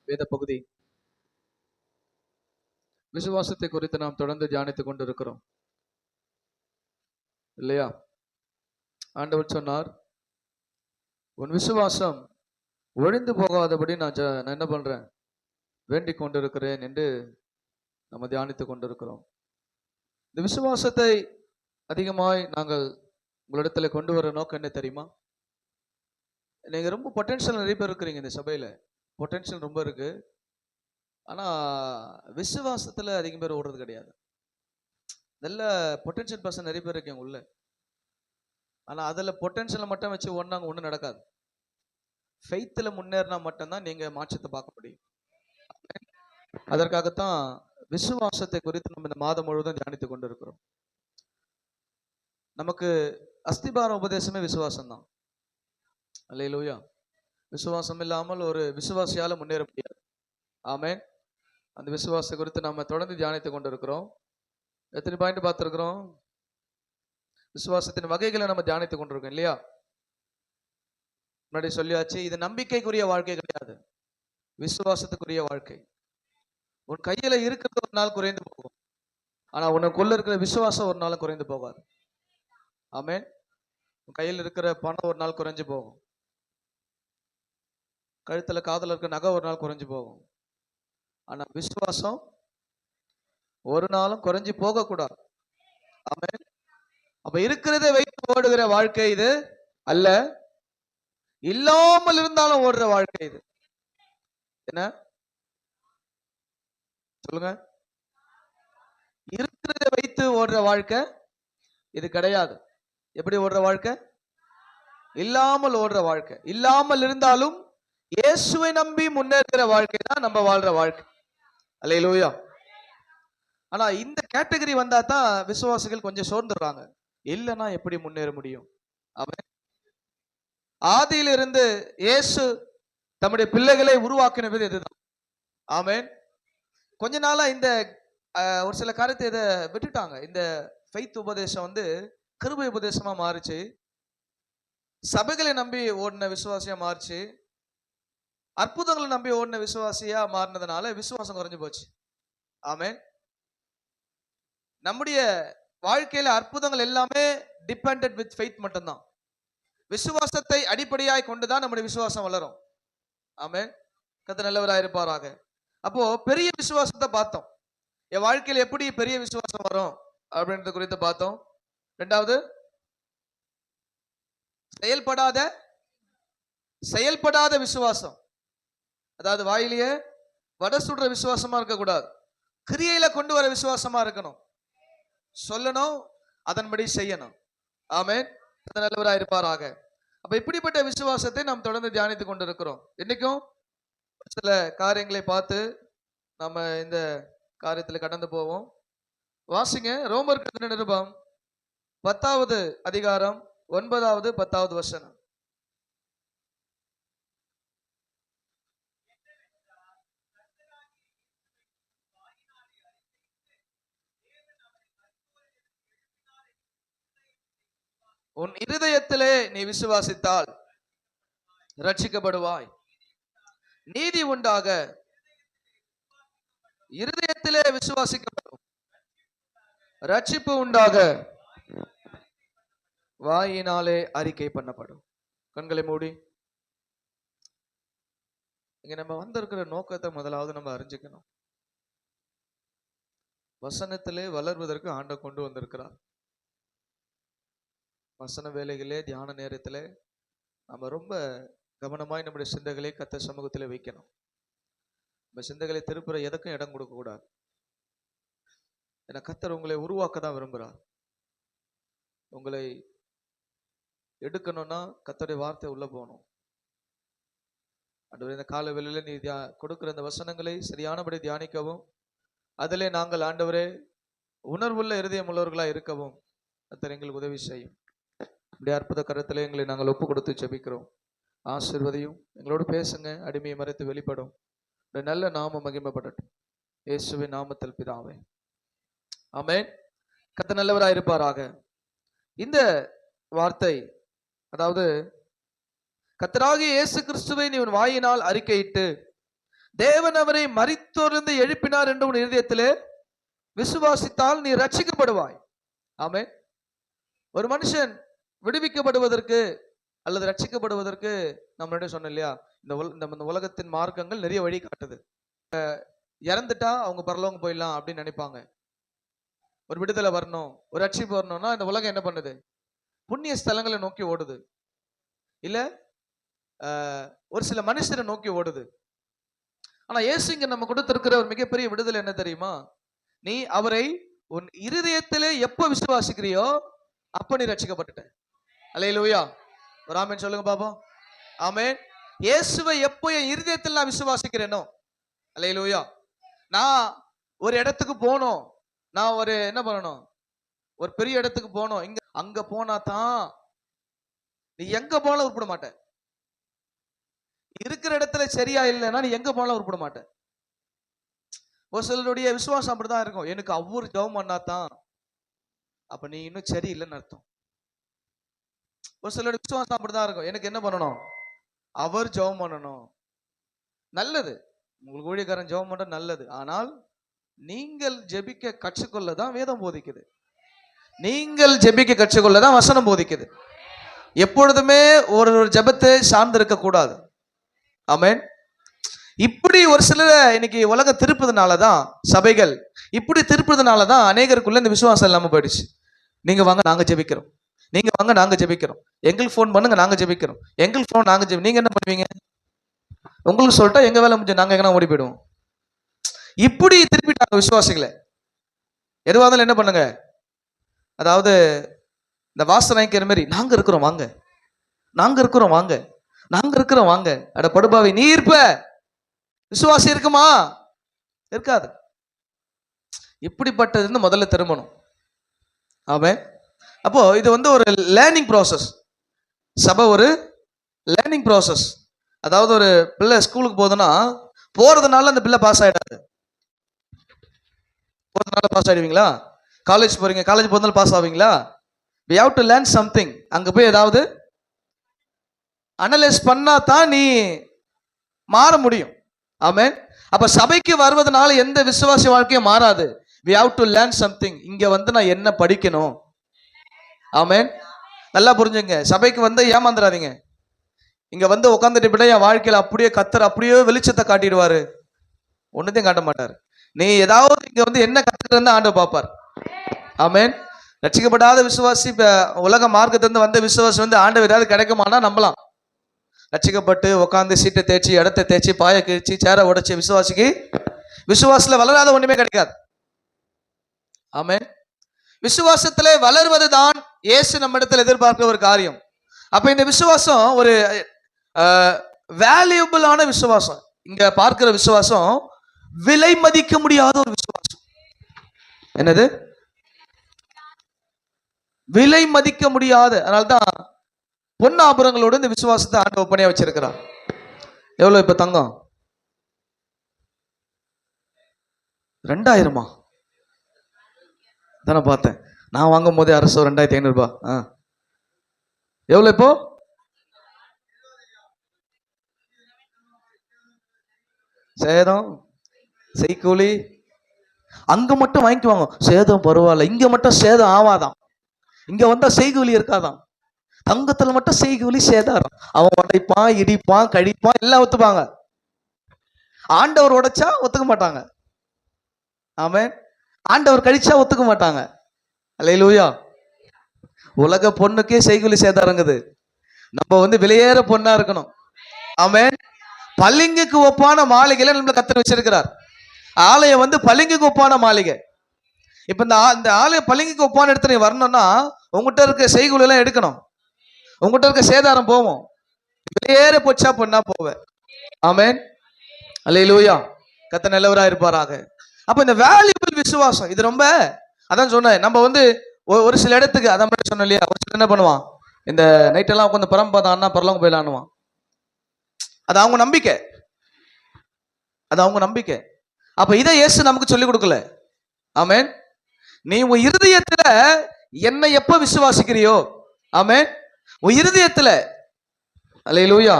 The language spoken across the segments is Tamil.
வேத பகுதி விசுவாசத்தை குறித்து நாம் தொடர்ந்து தியானித்துக் கொண்டிருக்கிறோம் இல்லையா? ஆண்டவர் சொன்னார், உன் விசுவாசம் ஒழிந்து போகாதபடி நான் என்ன பண்றேன், வேண்டிக் கொண்டிருக்கிறேன் என்று நம்ம தியானித்துக் கொண்டிருக்கிறோம். இந்த விசுவாசத்தை அதிகமாய் நாங்கள் உங்களிடத்துல கொண்டு வர நோக்கம் என்ன தெரியுமா? நீங்க ரொம்ப பொட்டன்ஷியல் நிறைய பேர் இருக்கிறீங்க இந்த சபையில, பொட்டன்ஷியல் ரொம்ப இருக்கு. ஆனா விசுவாசத்துல அதிகம் பேர் ஓடுறது கிடையாது. நல்ல பொட்டன்ஷியல் பர்சன் நிறைய பேர் இருக்கீங்க உள்ள. ஆனா அதுல பொட்டன்ஷியலை மட்டும் வச்சு ஒன்னாங்க ஒன்றும் நடக்காது. ஃபெய்த்ல முன்னேறினா மட்டும்தான் நீங்க மாற்றத்தை பார்க்க முடியும். அதற்காகத்தான் விசுவாசத்தை குறித்து நம்ம இந்த மாதம் முழுவதும் தியானித்துக் கொண்டிருக்கிறோம். நமக்கு அஸ்திபார உபதேசமே விசுவாசம் தான். அல்லேலூயா. விசுவாசம் இல்லாமல் ஒரு விசுவாசியால முன்னேற முடியாது. ஆமென். அந்த விசுவாசத்தை குறித்து நாம தொடர்ந்து தியானித்துக் கொண்டிருக்கிறோம். எத்தனை பாயிண்ட் பார்த்திருக்கிறோம்? விசுவாசத்தின் வகைகளை நம்ம தியானித்துக் கொண்டிருக்கோம் இல்லையா? முன்னாடி சொல்லியாச்சு, இது நம்பிக்கைக்குரிய வாழ்க்கை கிடையாது, விசுவாசத்துக்குரிய வாழ்க்கை. உன் கையில இருக்கிறது ஒரு நாள் குறைந்து போகும், ஆனா உனக்குள்ள இருக்கிற விசுவாசம் ஒரு நாள் குறைந்து போகாது. ஆமென். உன் கையில் இருக்கிற பணம் ஒரு நாள் குறைஞ்சு போகும், கழுத்துல காதல இருக்கிற நகை ஒரு நாள் குறைஞ்சு போகும், ஆனா விசுவாசம் ஒரு நாளும் குறைஞ்சு போக கூடாது. ஆமென். அப்ப இருக்கிறதை வைத்து ஓடுகிற வாழ்க்கை இது அல்ல, இல்லாமல் இருந்தாலும் ஓடுற வாழ்க்கை இது. என்ன சொல்லுங்க? இருக்கிறதை வைத்து ஓடுற வாழ்க்கை இது கிடையாது. எப்படி ஓடுற வாழ்க்கை? இல்லாமல் ஓடுற வாழ்க்கை. இல்லாமல் இருந்தாலும் இயேசுவை நம்பி முன்னேறுகிற வாழ்க்கை தான் நம்ம வாழ்ற வாழ்க்கை. அல்லேலூயா. ஆனா இந்த கேட்டகரி வந்தா தான் விசுவாசிகள் கொஞ்சம் சோர்ந்துடுறாங்க. இல்லைன்னா எப்படி முன்னேற முடியும்? ஆமென். ஆதியிலிருந்து இயேசு தம்முடைய பிள்ளைகளை உருவாக்கின விதம் இதுதான். ஆமென். கொஞ்ச நாளா இந்த ஒரு சில காரியத்தை இதை விட்டுட்டாங்க. இந்த ஃபெய்த் உபதேசம் கிருபை உபதேசமா மாறுச்சு, சபைகளை நம்பி ஓடின விசுவாசியா மாறுச்சு, அற்புதங்களை நம்பி ஓடின விசுவாசியா மாறினதுனால விசுவாசம் குறைஞ்சு போச்சு. ஆமென். நம்முடைய வாழ்க்கையில அற்புதங்கள் எல்லாமே டிபெண்டட் வித் ஃபெய்த் மட்டும்தான். விசுவாசத்தை அடிப்படையாய் கொண்டுதான் நம்முடைய விசுவாசம் வளரும். ஆமென். கர்த்தர் நல்லவராய் இருப்பாராக. அப்போ பெரிய விசுவாசத்தை பார்த்தோம். என் வாழ்க்கையில எப்படி பெரிய விசுவாசம் வரும் அப்படின்றது குறித்து பார்த்தோம். இரண்டாவது, செயல்படாத விசுவாசம். அதாவது வாயிலேயே வடை சுடுற விசுவாசமா இருக்கக்கூடாது, கிரியையில கொண்டு வர விசுவாசமா இருக்கணும். சொல்லணும், அதன்படி செய்யணும். ஆமென். நல்லவராய் இருப்பாராக. அப்ப இப்படிப்பட்ட விசுவாசத்தை நாம் தொடர்ந்து தியானித்துக் கொண்டிருக்கிறோம். இன்னைக்கும் சில காரியங்களை பார்த்து நம்ம இந்த காரியத்துல கடந்து போவோம். வாசிங்க ரோமர் நிருபம் 10வது அதிகாரம் 9வது 10வது வசனம். உன் இருதயத்திலே நீ விசுவாசித்தால் ரட்சிக்கப்படுவாய். நீதி உண்டாக இருதயத்திலே விசுவாசிக்கப்படும், ரட்சிப்பு உண்டாக வாயினாலே அறிக்கை பண்ணப்படும். கண்களை மூடி இங்க நம்ம வந்திருக்கிற நோக்கத்தை முதலாவது நம்ம அறிஞ்சுக்கணும். வசனத்திலே வளர்வதற்கு ஆண்டவர் கொண்டு வந்திருக்கிறார். வசன வேலைகளே தியான நேரத்திலே நம்ம ரொம்ப கவனமாய் நம்முடைய சிந்தைகளை கர்த்தர் சமூகத்திலே வைக்கணும். நம்ம சிந்தைகளை திருப்புற எதுக்கும் இடம் கொடுக்க கூடாது. ஏன்னா கர்த்தர் உங்களை உருவாக்க தான் விரும்புகிறார். உங்களை எடுக்கணும்னா கர்த்தருடைய வார்த்தை உள்ள போகணும். ஆண்டவரே, இந்த கால வேளையில நீ கொடுக்கிற இந்த வசனங்களை சரியானபடி தியானிக்கவும், அதிலே நாங்கள் ஆண்டவரே உணர்வுள்ள இருதயம் உள்ளவர்களா இருக்கவும் கர்த்தர் எங்களுக்கு உதவி செய்யும். இப்படி அற்புத கருத்திலே எங்களை நாங்கள் ஒப்பு கொடுத்து ஜெபிக்கிறோம். ஆசீர்வதியும், எங்களோடு பேசுங்க, அடிமையை மறைத்து வெளிப்படும். நல்ல நாமம் மகிமைப்படட்டும். இயேசுவின் நாமத்தில் பிதாவே, ஆமென். கர்த்தர் நல்லவராய் இருப்பாராக. இந்த வார்த்தை, அதாவது கர்த்தராகிய இயேசு கிறிஸ்துவை நீ உன் வாயினால் அறிக்கையிட்டு தேவன் அவரை மரித்தோரிலிருந்து எழுப்பினார் என்று உன் இருதயத்திலே விசுவாசித்தால் நீ ரட்சிக்கப்படுவாய். ஆமென். ஒரு மனுஷன் விடுவிக்கப்படுவதற்கு அல்லது ரட்சிக்கப்படுவதற்கு நம்ம சொன்னோம் இல்லையா, இந்த உலகத்தின் மார்க்கங்கள் நிறைய வழி காட்டுது. இறந்துட்டா அவங்க பரலோகம் போயிடலாம் அப்படின்னு நினைப்பாங்க. ஒரு விடுதலை வரணும், ஒரு ரட்சிப்பு வரணும்னா இந்த உலகம் என்ன பண்ணுது? புண்ணிய ஸ்தலங்களை நோக்கி ஓடுது, இல்ல ஒரு சில மனுஷரை நோக்கி ஓடுது. ஆனா இயேசு இங்க நம்ம கொடுத்திருக்கிற ஒரு மிகப்பெரிய விடுதலை என்ன தெரியுமா? நீ அவரை உன் இருதயத்திலே எப்ப விசுவாசிக்கிறியோ அப்ப நீ ரட்சிக்கப்பட்டுட்ட. அல்லேலூயா. ஒரு ஆமென் சொல்லுங்க பாப்போம். ஆமென். இயேசுவை எப்போ என் இருதயத்தில் நான் விசுவாசிக்கிறேனோ, அல்லேலூயா, நான் ஒரு இடத்துக்கு போனோம், நான் ஒரு என்ன பண்ணணும், ஒரு பெரிய இடத்துக்கு போனோம், அங்க போனா தான் நீ எங்க போனாலும் உருப்பட மாட்ட. இருக்கிற இடத்துல சரியா இல்லைன்னா நீ எங்க போனாலும் உருப்பட மாட்ட. ஒரு சிலருடைய விசுவாசம் அப்படிதான் இருக்கும். எனக்கு அவரு ஜெபம் பண்ணாதான், அப்ப நீ இன்னும் சரி இல்லைன்னு அர்த்தம். ஒரு சிலருடைய விசுவாசம் அப்படிதான் இருக்கும். எனக்கு என்ன பண்ணணும்? அவர் ஜெபம் பண்ணணும். நல்லது, உங்களுக்கு ஊழியக்காரன் ஜெபம் பண்ற நல்லது. ஆனால் நீங்கள் ஜெபிக்க கற்றுக்கொள்ளதான் வேதம் போதிக்குது. நீங்கள் ஜெபிக்க கற்றுக்கொள்ளதான் வசனம் போதிக்குது. எப்பொழுதுமே ஒரு ஜெபத்தை சார்ந்து இருக்க கூடாது. ஆமென். இப்படி ஒரு சிலரை இன்னைக்கு உலகம் திருப்பதுனாலதான், சபைகள் இப்படி திருப்பதுனாலதான் அநேகருக்குள்ள இந்த விசுவாசம் இல்லாம போயிடுச்சு. நீங்க வாங்க நாங்க ஜெபிக்கிறோம், நீங்க வாங்க நாங்க ஜெபிக்கிறோம், எங்களுக்கு ஃபோன் பண்ணுங்க நாங்க ஜெபிக்கிறோம், எங்களுக்கு ஃபோன் நாங்க நீங்க என்ன பண்ணுவீங்க? உங்களுக்கு சொல்லிட்டா எங்க வேலை முடிஞ்சு நாங்க எங்கன்னா ஓடி போயிடுவோம். இப்படி திருப்பிட்டாங்க விசுவாசிகளை. எதுவாக இருந்தாலும் என்ன பண்ணுங்க, அதாவது இந்த வாசனைக்கிற மாதிரி நாங்க இருக்கிறோம் வாங்க, நாங்க இருக்கிறோம் வாங்க, நாங்க இருக்கிறோம் வாங்க. அட படுபாவி, நீ இருப்ப, விசுவாசி இருக்குமா? இருக்காது. இப்படிப்பட்டது முதல்ல திரும்பணும். ஆமென். அப்போ இது ஒரு லேர்னிங் ப்ராசஸ். சபை ஒரு லேர்னிங் ப்ராசஸ். அதாவது ஒரு பிள்ளை ஸ்கூலுக்கு போகுதுன்னா போறதுனால அந்த பிள்ளை பாஸ் ஆயிடாது. போறதுனால பாஸ் ஆயிடுவீங்களா? காலேஜ் போறீங்க, காலேஜ் போறதுனால pass ஆவீங்களா? we have to learn something. அங்க போய் ஏதாவது அனலைஸ் பண்ணா தான் நீ மாற முடியும். ஆமென். அப்ப சபைக்கு வருவதனால எந்த விசுவாசி வாழ்க்கையும் மாறாது. we have to learn something. இங்க நான் என்ன படிக்கணும்? ஆமென். நல்லா புரிஞ்சுங்க. சபைக்கு ஏமாந்துடாதீங்க. இங்க உட்காந்துட்டு என் வாழ்க்கையில அப்படியே கத்தர் அப்படியே வெளிச்சத்தை காட்டிடுவாரு, ஒண்ணுத்தையும் காட்ட மாட்டாரு. நீ ஏதாவது இங்க என்ன கத்துக்கிறதா ஆண்டவர் பார்ப்பார். ஆமென். ரட்சிக்கப்படாத விசுவாசி, உலக மார்க்கத்திலிருந்து வந்த விசுவாசி ஆண்டவர் ஏதாவது கிடைக்குமானா நம்பலாம். ரட்சிக்கப்பட்டு உட்காந்து சீட்டை தேய்ச்சி, இடத்தை தேய்ச்சி, பாய கிழிச்சு, சேர உடைச்சி விசுவாசிக்கு விசுவாசத்துல வளராத ஒண்ணுமே கிடைக்காது. ஆமென். விசுவாசத்துல வளர்வது தான் இயேசு நம்ம இடத்துல எதிர்பார்க்கிற ஒரு காரியம். அப்ப இந்த விசுவாசம் ஒரு வேல்யூபிளான விசுவாசம். இங்க பார்க்கிற விசுவாசம் விலை மதிக்க முடியாத ஒரு விசுவாசம். என்னது? விலை மதிக்க முடியாத. அதனால்தான் பொன்னாபுரங்களோடு இந்த விசுவாசத்தை ஆண்டவர் ஒப்பனையா வச்சிருக்கிறார். எவ்வளவு இப்ப தங்கம்? 2000 தானே பார்த்தேன். நான் வாங்கும் போதே அரசு 2500 ரூபாய். எவ்வளவு இப்போ? சேதம் செய்கூலி அங்க மட்டும் வாங்கிக்குவாங்க. சேதம் பரவாயில்ல, இங்க மட்டும் சேதம் ஆவாதான். இங்க வந்தா செய்கூலி இருக்காதான். தங்கத்துல மட்டும் செய்கூலி சேதாரம். அவன் உடைப்பான், இடிப்பான், கழிப்பான், எல்லாம் ஒத்துப்பாங்க. ஆண்டவர் உடைச்சா ஒத்துக்க மாட்டாங்க. ஆமென். ஆண்டவர் கழிச்சா ஒத்துக்க மாட்டாங்க. அல்லேலூயா. உலக பொண்ணுக்கே செய்கூலி சேதாரங்குது. நம்ம விலையேற பொண்ணா இருக்கணும். ஆமென். பளிங்குக்கு ஒப்பான மாளிகையில நம்மள கத்தர் வச்சிருக்கிறார். ஆலயம் பளிங்குக்கு ஒப்பான மாளிகை. இப்ப இந்த ஆலயம் பளிங்குக்கு ஒப்பான இடத்துல வரணும்னா உங்ககிட்ட இருக்க செய்கூலி எல்லாம் எடுக்கணும். உங்ககிட்ட இருக்க சேதாரம் போவோம். வெளியேற போச்சா பொண்ணா போவேன். ஆமென். அல்லேலூயா. கர்த்தர் நல்லவரா இருப்பாராக. அப்ப இந்த வேல்யூபிள் விசுவாசம் இது ரொம்ப, அதான் சொன்னேன், நம்ம ஒரு சில இடத்துக்கு, அதான் சொன்னோம் இல்லையா, ஒரு சில என்ன பண்ணுவான், இந்த நைட்டெல்லாம் உட்காந்து பரம்பதான்னா பரலவங்க போயிடலான்னுவான். அது அவங்க நம்பிக்கை, அது அவங்க நம்பிக்கை. அப்ப இதை இயேசு நமக்கு சொல்லிக் கொடுக்கல. ஆமென். நீ உன் இருதயத்துல என்னை எப்ப விசுவாசிக்கிறியோ, ஆமென், உன் இருதயத்துல, அல்லேலூயா,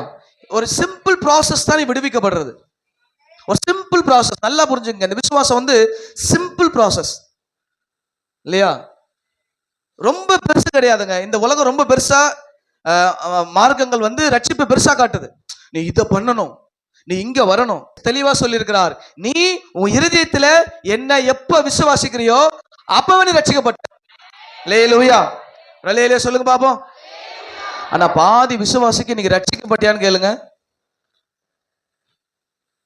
ஒரு சிம்பிள் ப்ராசஸ் தான் நீ விடுவிக்கப்படுறது. ஒரு சிம்பிள் ப்ராசஸ். நல்லா புரிஞ்சுங்க, இந்த விசுவாசம் வந்து சிம்பிள் ப்ராசஸ் இல்லையா? ரொம்ப பெருசு கிடையாதுங்க. இந்த உலகம் ரொம்ப பெருசா மார்க்கங்கள் வந்து ரட்சிப்பு பெருசா காட்டுது. நீ இதை பண்ணணும், நீ இங்க வரணும். தெளிவா சொல்லியிருக்கிறார், நீ உன் இருதயத்துல என்ன எப்ப விசுவாசிக்கிறியோ அப்பவே நீ ரட்சிக்கப்பட்ட. அல்லேலூயா, அல்லேலூயா சொல்லுங்க பாப்போம். ஆனா பாதி விசுவாசிக்கு நீங்க ரட்சிக்கப்பட்டியான்னு கேளுங்க,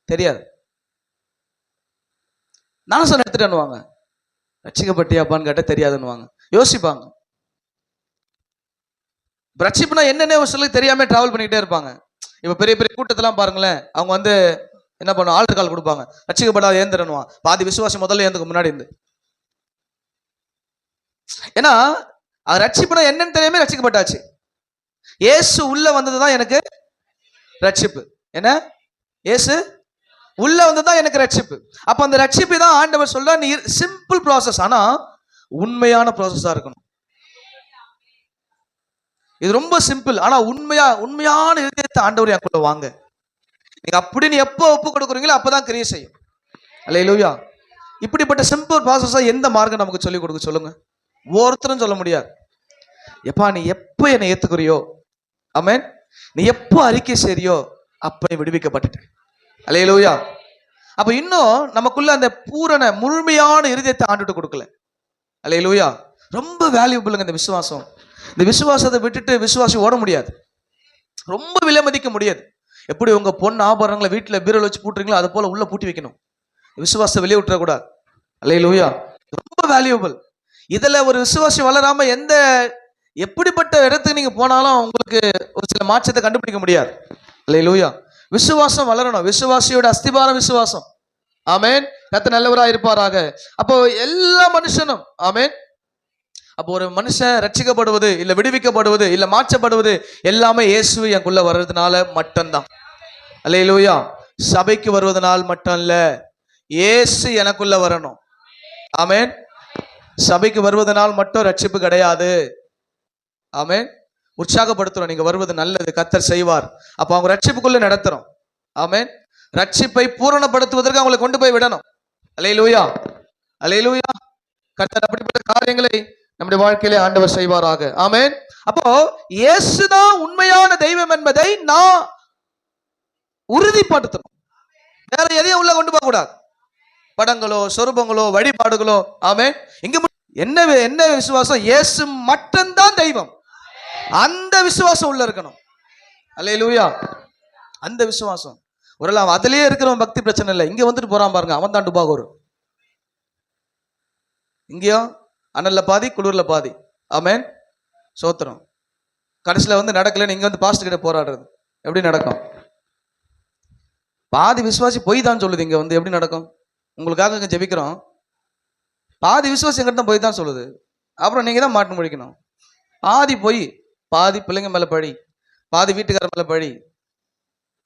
தெரியாது. நானும் எடுத்துட்டு ரட்சிக்கப்பட்டியாப்பான்னு கேட்ட தெரியாதுன்னு யோசிப்பாங்க. ரட்சிப்புனா என்னென்ன சொல்லி தெரியாம டிராவல் பண்ணிக்கிட்டே இருப்பாங்க. இப்ப பெரிய பெரிய கூட்டத்தெல்லாம் பாருங்களேன், அவங்க வந்து என்ன பண்ணுவோம், ஆல்டர் கால் கொடுப்பாங்க, ரட்சிக்கப்படாத ஏந்திரனுவான். பாதி விசுவாசி முதல்ல ஏந்துக்கு முன்னாடி இருந்து. ஏன்னா அது ரட்சிப்புனா என்னன்னு தெரியாம ரட்சிக்கப்பட்டாச்சு. இயேசு உள்ள வந்ததுதான் எனக்கு ரட்சிப்பு. என்ன? இயேசு உள்ள வந்ததுதான் எனக்கு ரட்சிப்பு. அப்ப அந்த ரட்சிப்பு தான் ஆண்டவர் சொல்ற, நீ சிம்பிள் ப்ராசஸ், ஆனா உண்மையான ப்ராசஸா இருக்கணும். இது ரொம்ப சிம்பிள், ஆனா உண்மையான இதயத்தை ஆண்டவர் எனக்குள்ள வாங்க. நீங்க அப்படின்னு எப்போ ஒப்பு கொடுக்குறீங்களோ அப்பதான் கிரியை செய்யும். அல்லேலூயா. இப்படிப்பட்ட சிம்பிள் ப்ராசஸா எந்த மார்க்கம் நமக்கு சொல்லிக் கொடுக்க சொல்லுங்க? ஒருத்தரும் சொல்ல முடியாது. எப்பா நீ எப்போ என்னை ஏத்துக்குறியோ, ஆமென், நீ எப்போ அறிக்கை செய்றியோ அப்ப விடுவிக்கப்பட்டுட்டேன். அல்லேலூயா. அப்ப இன்னும் நமக்குள்ள அந்த பூரண முழுமையான இருதயத்தை ஆண்டுட்டு கொடுக்கல. அல்லேலூயா. ரொம்ப வேல்யூபிளுங்க இந்த விசுவாசம். இந்த விசுவாசத்தை விட்டுட்டு விசுவாசி ஓட முடியாது, ரொம்ப விலை மதிக்க முடியாது. எப்படி உங்க பொண்ணு ஆபரணங்களை வீட்டுல பீரோல வச்சு பூட்டுறீங்களோ அது போல உள்ள பூட்டி வைக்கணும். விசுவாசத்தை வெளியே விட்டுறக்கூடாது. அல்லேலூயா. ரொம்ப வேல்யூபிள். இதுல ஒரு விசுவாசி வளராம எப்படிப்பட்ட இடத்துக்கு நீங்க போனாலும் உங்களுக்கு ஒரு சில மாற்றத்தை கண்டுபிடிக்க முடியாது. அல்லேலூயா. விசுவாசம் வளரணும். விசுவாசியோட அஸ்திபாரம் விசுவாசம். ஆமென். கர்த்தர் நல்லவராக இருப்பாராக. அப்போ எல்லா மனுஷனும், ஆமென், அப்போ ஒரு மனுஷன் ரட்சிக்கப்படுவது இல்ல விடுவிக்கப்படுவது இல்ல மாற்றப்படுவது எல்லாமே இயேசு எனக்குள்ள வர்றதுனால மட்டும்தான். அல்லேலூயா. சபைக்கு வருவதனால் மட்டும் இல்ல, இயேசு எனக்குள்ள வரணும். ஆமென். சபைக்கு வருவதனால் மட்டும் ரட்சிப்பு கிடையாது. ஆமென். உற்சாகப்படுத்துறோம், நீங்க வருவது நல்லது, கர்த்தர் செய்வார். அப்ப அவங்க ரட்சிப்புக்குள்ள நடத்துறோம். ஆமென். ரட்சிப்பை பூரணப்படுத்துவதற்கு அவங்களை கொண்டு போய் விடணும். அல்லேலூயா, அல்லேலூயா. கர்த்தர் அப்படிப்பட்ட காரியங்களை நம்முடைய வாழ்க்கையிலே ஆண்டவர் செய்வாராக. ஆமென். அப்போ இயேசுதான் உண்மையான தெய்வம் என்பதை நான் உறுதிப்படுத்தணும். வேற எதையும் உள்ள கொண்டு போக கூடாது. படங்களோ சொரூபங்களோ வழிபாடுகளோ. ஆமென். இங்க என்ன விசுவாசம்? இயேசு மட்டும்தான் தெய்வம். அந்த விசுவாசம் உள்ள இருக்கணும். அல்லேலூயா. அந்த விசுவாசம் ஒருவேளை அதிலேயே இருக்கிறவன் பக்தி பிரச்சனை இல்லை, இங்க வந்துட்டு போறான் பாருங்க, அவன் தான் டுபாகூர். இங்கேயோ அனல்ல பாதி குளிர்ல பாதி. ஆமென். சோத்திரம். கடைசியில வந்து நடக்கலன்னு இங்க வந்து பாஸ்டர் கிட்ட போராடுறது எப்படி நடக்கும்? பாதி விசுவாசி போய் தான் சொல்லுது, இங்க வந்து எப்படி நடக்கும்? உங்களுக்காக இங்க ஜெபிக்கிறோம், பாதி விசுவாசி எங்கிட்ட தான் போய் தான் சொல்லுது. அப்புறம் நீங்க தான் மாட்டு முடிக்கணும். பாதி போய், பாதி பிள்ளைங்க மேல பழி, பாதி வீட்டுக்கார மேல பழி,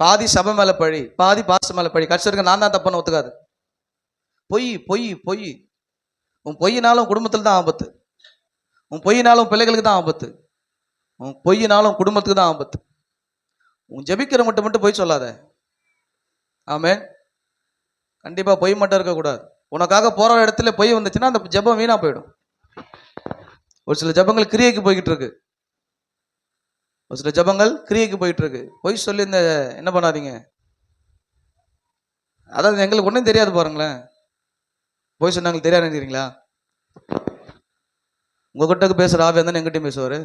பாதி சபை மேல பழி, பாதி பாஸ்டர் மேல பழி. கடைசிக்கு நான் தான் தப்புன்னு ஒத்துக்காது. பொய் பொய் பொய். உன் பொய்யினாலும் குடும்பத்தில் தான் ஆபத்து, உன் பொய்யினாலும் பிள்ளைகளுக்கு தான் ஆபத்து, உன் பொய்யினாலும் குடும்பத்துக்கு தான் ஆபத்து. உன் ஜெபிக்கிற மட்டும் பொய் சொல்லாத. ஆமென். கண்டிப்பா பொய் மட்டும் இருக்கக்கூடாது. உனக்காக போற இடத்துல பொய் வந்துச்சுன்னா அந்த ஜெபம் வீணா போயிடும். ஒரு சில ஜெபங்கள் கிரியைக்கு போய்கிட்டு இருக்கு, ஒரு சில ஜெபங்கள் கிரியைக்கு போயிட்டு இருக்கு. பொய் சொல்லி இந்த என்ன பண்ணாதீங்க. அதாவது எங்களுக்கு ஒன்றும் தெரியாது பாருங்களேன். பொய் சொன்னாங்களுக்கு தெரியாது நினைக்கிறீங்களா? உங்ககிட்ட பேசுற ஆவியாதான் எங்கிட்டையும் பேசுவாரு,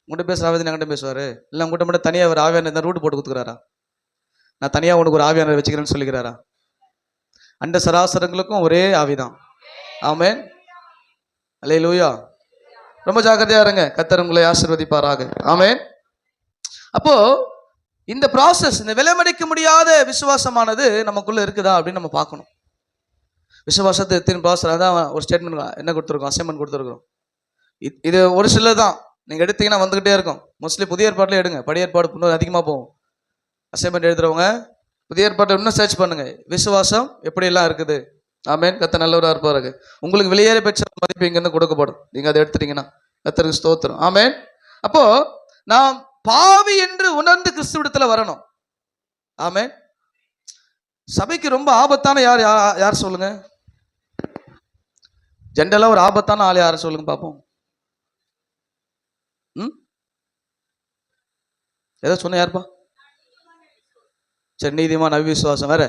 உங்கள்கிட்ட பேசுற ஆவியாதான் எங்கிட்ட பேசுவாரு. இல்லை உங்கள்கிட்ட மட்டும் தனியாக ஒரு ஆவியான இருந்தால் ரூட் போட்டு கொடுத்துக்கிறாரா? நான் தனியாக உனக்கு ஒரு ஆவியானரை வச்சுக்கிறேன்னு சொல்லிக்கிறாரா? அந்த சராசரங்களுக்கும் ஒரே ஆவிதான். ஆமென். அல்லேலூயா. ரொம்ப ஜாக்கிரதையா இருங்க, கர்த்தர் உங்களை ஆசீர்வதிப்பாராக. ஆமென். அப்போ இந்த ப்ராசஸ், இந்த விலைமதிக்க முடியாத விசுவாசமானது நமக்குள்ள இருக்குதா அப்படின்னு நம்ம பார்க்கணும். விசுவாசத்தை எத்தனை ப்ராசஸ், அதான் ஒரு ஸ்டேட்மெண்ட் என்ன கொடுத்துருக்கோம், அசைன்மெண்ட் கொடுத்துருக்கோம். இது ஒரு சில தான் நீங்கள் எடுத்தீங்கன்னா வந்துகிட்டே இருக்கும். மோஸ்ட்லி புதிய ஏற்பாட்டில் எடுங்க, பழைய ஏற்பாடு இன்னும் அதிகமாக போகும். அசைன்மெண்ட் எழுதுறவங்க புதிய ஏற்பாட்டை இன்னும் சர்ச் பண்ணுங்க, விசுவாசம் எப்படியெல்லாம் இருக்குது. ஆமென். கர்த்தர் நல்லவராக இருப்பாரு. உங்களுக்கு வெளியேற பெற்ற மதிப்பு இங்கேருந்து கொடுக்கப்படும், நீங்கள் அதை எடுத்துட்டீங்கன்னா. கர்த்தருக்கு ஸ்தோத்திரம். ஆமென். அப்போ நாம் பாவி என்று உணர்ந்து கிறிஸ்துவிடத்துல வரணும். ஆமென். சபைக்கு ரொம்ப ஆபத்தான யார் யார் யார் சொல்லுங்க? ஜென்ரலா ஒரு ஆபத்தான ஆள் யார் சொல்லுங்க பாப்போம். ம் ஏதோ சொன்ன யாருப்பா? சரி, நீதிமான், அவிசுவாசம், வேற?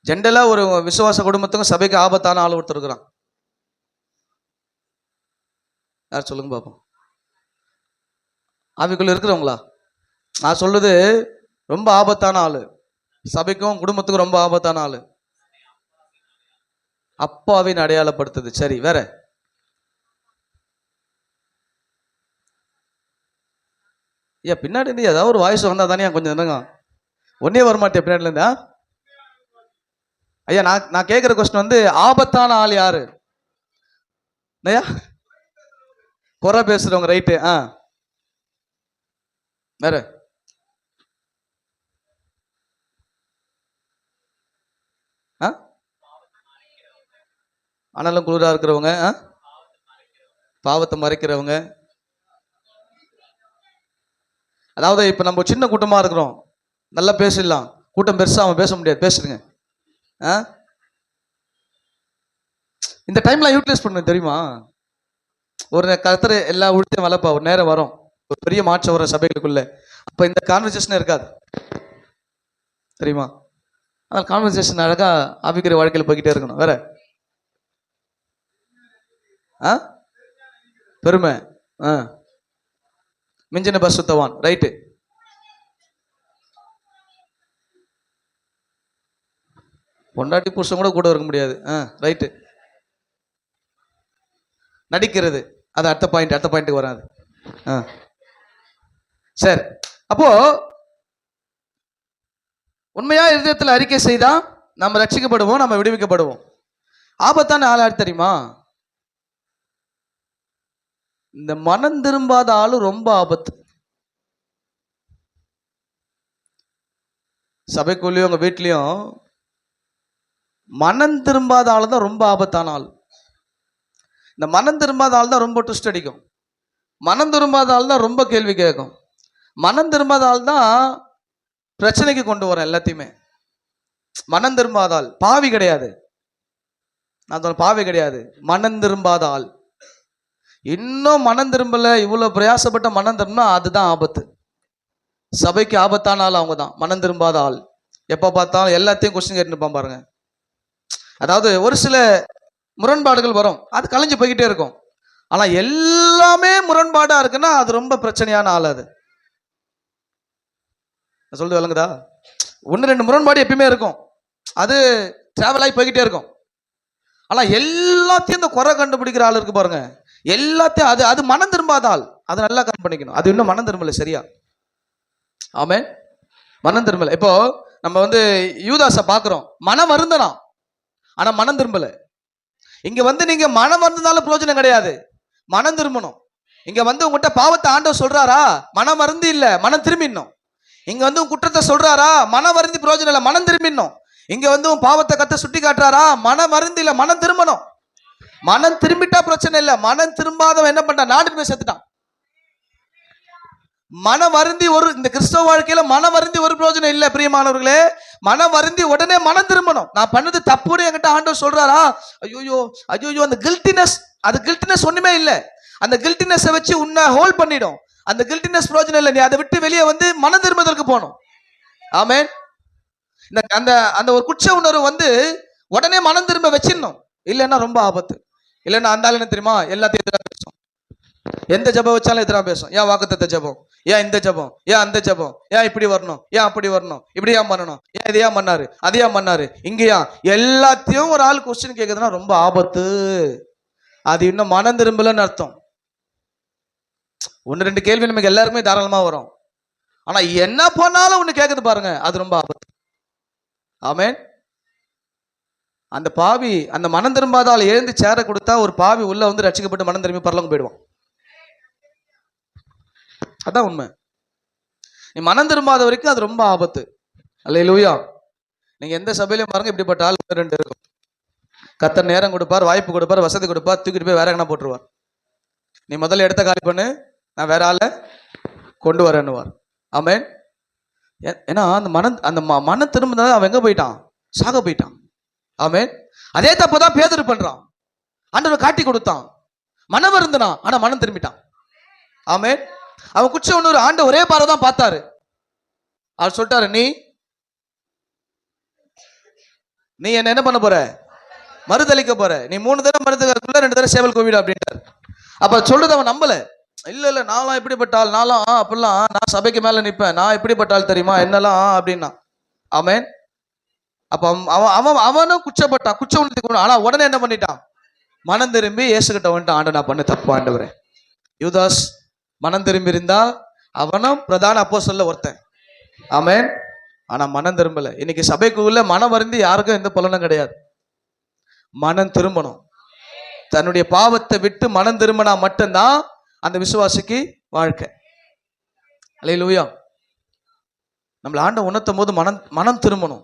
ஜென்ரலா ஒரு விசுவாச குடும்பத்துக்கும் சபைக்கு ஆபத்தான ஆள் ஒருத்தர் இருக்கிறான். யார் சொல்லுங்க பாப்போம். ஆவிக்குள்ள இருக்கிறவங்களா? நான் சொல்றது ரொம்ப ஆபத்தான ஆளு, சபைக்கும் குடும்பத்துக்கும் ரொம்ப ஆபத்தான ஆளு. அப்பாவின் அடையாளப்படுத்துது. சரி, வேற? ஏன் பின்னாடி இருந்து ஏதாவது ஒரு வாய்ஸ் வந்தா தானே கொஞ்சம் என்னங்க ஒன்னே வரமாட்டேன் பின்னாடில இருந்தா? ஐயா, நான் கேட்கிற கொஸ்டின் வந்து ஆபத்தான ஆள் யாரு? ஐயா, குறை பேசுறவங்க, ரைட்டு. வேற? அனலும் குளிரா இருக்கிறவங்க, பாவத்தை மறைக்கிறவங்க. அதாவது இப்ப நம்ம சின்ன கூட்டமா இருக்கிறோம், நல்லா பேசிடலாம். கூட்டம் பெருசா அவன் பேச முடியாது, பேசுறீங்க. இந்த டைம்ல யூட்டிலைஸ் பண்ண தெரியுமா? ஒரு கருத்தர் எல்லா ஊழியத்தையும் வளர்ப்பா, ஒரு நேரம் வரும், ஒரு பெரிய மாற்றம் வர சபைகளுக்குள்ள. அப்ப இந்த கான்வர்சேஷன் இருக்காது, தெரியுமா? அதனால கான்வர்சேஷன் அழகா ஆவிக்கிற வாழ்க்கையில் போய்கிட்டே இருக்கணும். வேற? பெருமை, மிஞ்சின பசுத்தவான், ரைட்டு. பொண்டாட்டி புருஷன் கூட இருக்க முடியாது, ரைட்டு. நடிக்கிறது, அது அடுத்த பாயிண்ட்டுக்கு வராது. சரி, அப்போ உண்மையா இருதயத்தில் அறிக்கை செய்தா நம்ம ரட்சிக்கப்படுவோம், நம்ம விடுவிக்கப்படுவோம். ஆபத்தான ஆள் யார் தெரியுமா? இந்த மனம் திரும்பாத ஆளு ரொம்ப ஆபத்து. சபைக்குள்ளேயும் உங்க வீட்லயும் மனம் திரும்பாத ஆள் தான் ரொம்ப ஆபத்தான ஆள். இந்த மனம் திரும்பாத ஆள் தான் ரொம்ப ட்விஸ்ட் அடிக்கும். மனம் திரும்பாத ஆள் தான் ரொம்ப கேள்வி கேட்கும். மனம் திரும்பாத ஆள் தான் பிரச்சனைக்கு கொண்டு வரும் எல்லாத்தையுமே. மனம் திரும்பாத ஆள் பாவி கிடையாது, நான் பாவி கிடையாது, மனம் திரும்பாத ஆள். இன்னும் மனம் திரும்பல, இவ்வளவு பிரயாசப்பட்ட மனம் திரும்பினா அதுதான் ஆபத்து. சபைக்கு ஆபத்தான ஆள் அவங்க தான், மனம் திரும்பாத ஆள். எப்ப பார்த்தாலும் எல்லாத்தையும் கொஸ்டின் கேட்டுப்பான் பாருங்க. அதாவது ஒரு சில முரண்பாடுகள் வரும், அது கலைஞ்சு போய்கிட்டே இருக்கும். ஆனா எல்லாமே முரண்பாடா இருக்குன்னா அது ரொம்ப பிரச்சனையான ஆள். அது சொல்றது விளங்குதா? ஒன்று ரெண்டு முரண்பாடு எப்பயுமே இருக்கும், அது டிராவல் ஆகி போய்கிட்டே இருக்கும். ஆனா எல்லாத்தையும் இந்த குறை கண்டுபிடிக்கிற ஆள் இருக்கு பாருங்க, எல்லாத்தையும் அது அது மனம் திரும்பாத ஆள். அதை நல்லா கண் பண்ணிக்கணும், அது இன்னும் மனம் திரும்பல. சரியா? ஆமென். மனம் திரும்பல. இப்போ நம்ம வந்து யூதாஸை பார்க்கிறோம், மனம் வருந்தலாம், ஆனா மனம் திரும்பல. இங்க வந்து நீங்க மனம் வருந்தாலும் பிரயோஜனம் கிடையாது, மனம் திரும்பணும். இங்க வந்து உங்ககிட்ட பாவத்தை ஆண்டவர் சொல்றாரா, மனம் மருந்து இல்ல, மனம் திரும்பிடணும். இங்க வந்து உன் குற்றத்தை சொல்றாரா, மனம் வருந்தி பிரயோஜனம் இல்லை, மனம் திரும்பிடணும். இங்க வந்து உன் பாவத்தை கத்த சுட்டி காட்டுறாரா, மனம் மருந்து இல்ல, மனம் திரும்பணும். மனம் திரும்பிட்டா பிரச்சனை இல்லை, மனம் திரும்பாதவன் என்ன பண்றான், நாடு போய் செத்துட்டான். மனம் வருந்தி இந்த கிறிஸ்தவ வாழ்க்கையில மனம் வருந்தி ஒரு பிரயோஜனம் இல்லை பிரியமானவர்களே. மனம் வருந்தி உடனே மனம் திரும்பணும். நான் பண்ணது தப்புன்னு என்கிட்ட ஆண்டவர் சொல்றாரா, ஐயோ ஐயோ, அந்த கில்ட்டினஸ், அது கில்ட்டினஸ் ஒண்ணுமே இல்லை. அந்த கில்ட்டினஸை வச்சு உன்னை ஹோல்ட் பண்ணிடும். அந்த கில்ட்டினஸ் பிரயோஜனம் இல்லை, நீ அதை விட்டு வெளியே வந்து மனம் திரும்புவதற்கு போகணும். ஆமென். அந்த அந்த ஒரு குற்ற உணர்வு வந்து உடனே மனம் திரும்ப வச்சிடணும், இல்லைன்னா ரொம்ப ஆபத்து. இல்லைன்னா அந்த ஆள் என்ன தெரியுமா, எல்லாத்தையும் எதிராக பேசும். எந்த ஜபம் வச்சாலும் எதிராக பேசும். ஏன் வாக்குத்தத்த ஜபம், ஏன் இந்த ஜபம், ஏன் அந்த ஜபம், ஏன் இப்படி வரணும், ஏன் அப்படி வரணும், இப்படி ஏன் பண்ணணும், ஏன் இதையா பண்ணாரு, அதையா பண்ணாரு, இங்கேயா, எல்லாத்தையும் ஒரு ஆள் கொஸ்டின் கேட்குதுன்னா ரொம்ப ஆபத்து. அது இன்னும் மனம் திரும்பலன்னு அர்த்தம். ஒன்று ரெண்டு கேள்வி நமக்கு எல்லாருக்குமே தாராளமா வரும், ஆனா என்ன பண்ணாலும் ஒண்ணு கேட்குது பாருங்க, அது ரொம்ப ஆபத்து. ஆமென். அந்த பாவி, அந்த மனம் திரும்பாத ஆள் எழுந்து சேர கொடுத்தா ஒரு பாவி உள்ள வந்து ரட்சிக்கப்பட்டு மனம் திரும்பி பரலோகம் போயிடுவான். அதான் உண்மை. நீ மனம் திரும்பாத வரைக்கும் அது ரொம்ப ஆபத்து. அல்லேலூயா. நீங்க எந்த சபையிலையும் பாருங்க, இப்படிப்பட்ட ஆள் ரெண்டு இருக்கும். கர்த்தர் நேரம் கொடுப்பார், வாய்ப்பு கொடுப்பார், வசதி கொடுப்பார், தூக்கிட்டு போய் வேற எங்கன்னா போட்டுருவார். நீ முதல்ல இடத்த காலி பண்ணு, நான் வேற ஆளை கொண்டு வரேன்னுவார். ஆமென். ஏன்னா அந்த மனம் திரும்பினது அவன் எங்க போயிட்டான்? சாக போயிட்டான். ஆமென். அதே தப்பு தான் பேதுரு பண்றான். ஆண்டவர் காட்டி கொடுத்தான், மனம் இருந்தான், ஆனா மனம் திரும்பிட்டான். ஆமென். அவன் குச்ச ஒண்ணு ஆண்ட ஒரே பார்வை தான் பார்த்தாரு. அவர் சொல்லிட்டாரு, நீ என்ன பண்ண போற? மறுதளிக்க போற. நீ 3 தடவை மறுதளிக்குள்ள 2 தடவை சேவல் கோவிடு அப்படின்ட்டாரு. அப்ப சொல்றது அவன் நம்பல. இல்ல நான்லாம் எப்படிப்பட்டால், நான்லாம் அப்படிலாம் நான் சபைக்கு மேல நிப்பேன், நான் எப்படிப்பட்டால் தெரியுமா என்னெல்லாம் அப்படின்னா. ஆமென். அப்ப அவனும் குச்சப்பட்டான், குச்ச உணர்த்தி. ஆனா உடனே என்ன பண்ணிட்டான்? மனம் திரும்பி இயேசுகிட்ட வந்துட்டான். ஆண்டு நான் பண்ண தப்பு ஆண்டவரே. யூதாஸ் மனம் திரும்பி இருந்தா அவனும் பிரதான அப்போஸ்தலர்ல ஒருத்தன். ஆமென். ஆனா மனம் திரும்பல. இன்னைக்கு சபைக்குள்ள மனம் வருந்தி யாருக்கும் எந்த பலனும் கிடையாது. மனம் திரும்பணும். தன்னுடைய பாவத்தை விட்டு மனம் திரும்பினா மட்டும்தான் அந்த விசுவாசிக்கு வாழ்க்கை. அல்லேலூயா. நம்மள ஆண்ட உணர்த்தும் போது மனம் திரும்பணும்.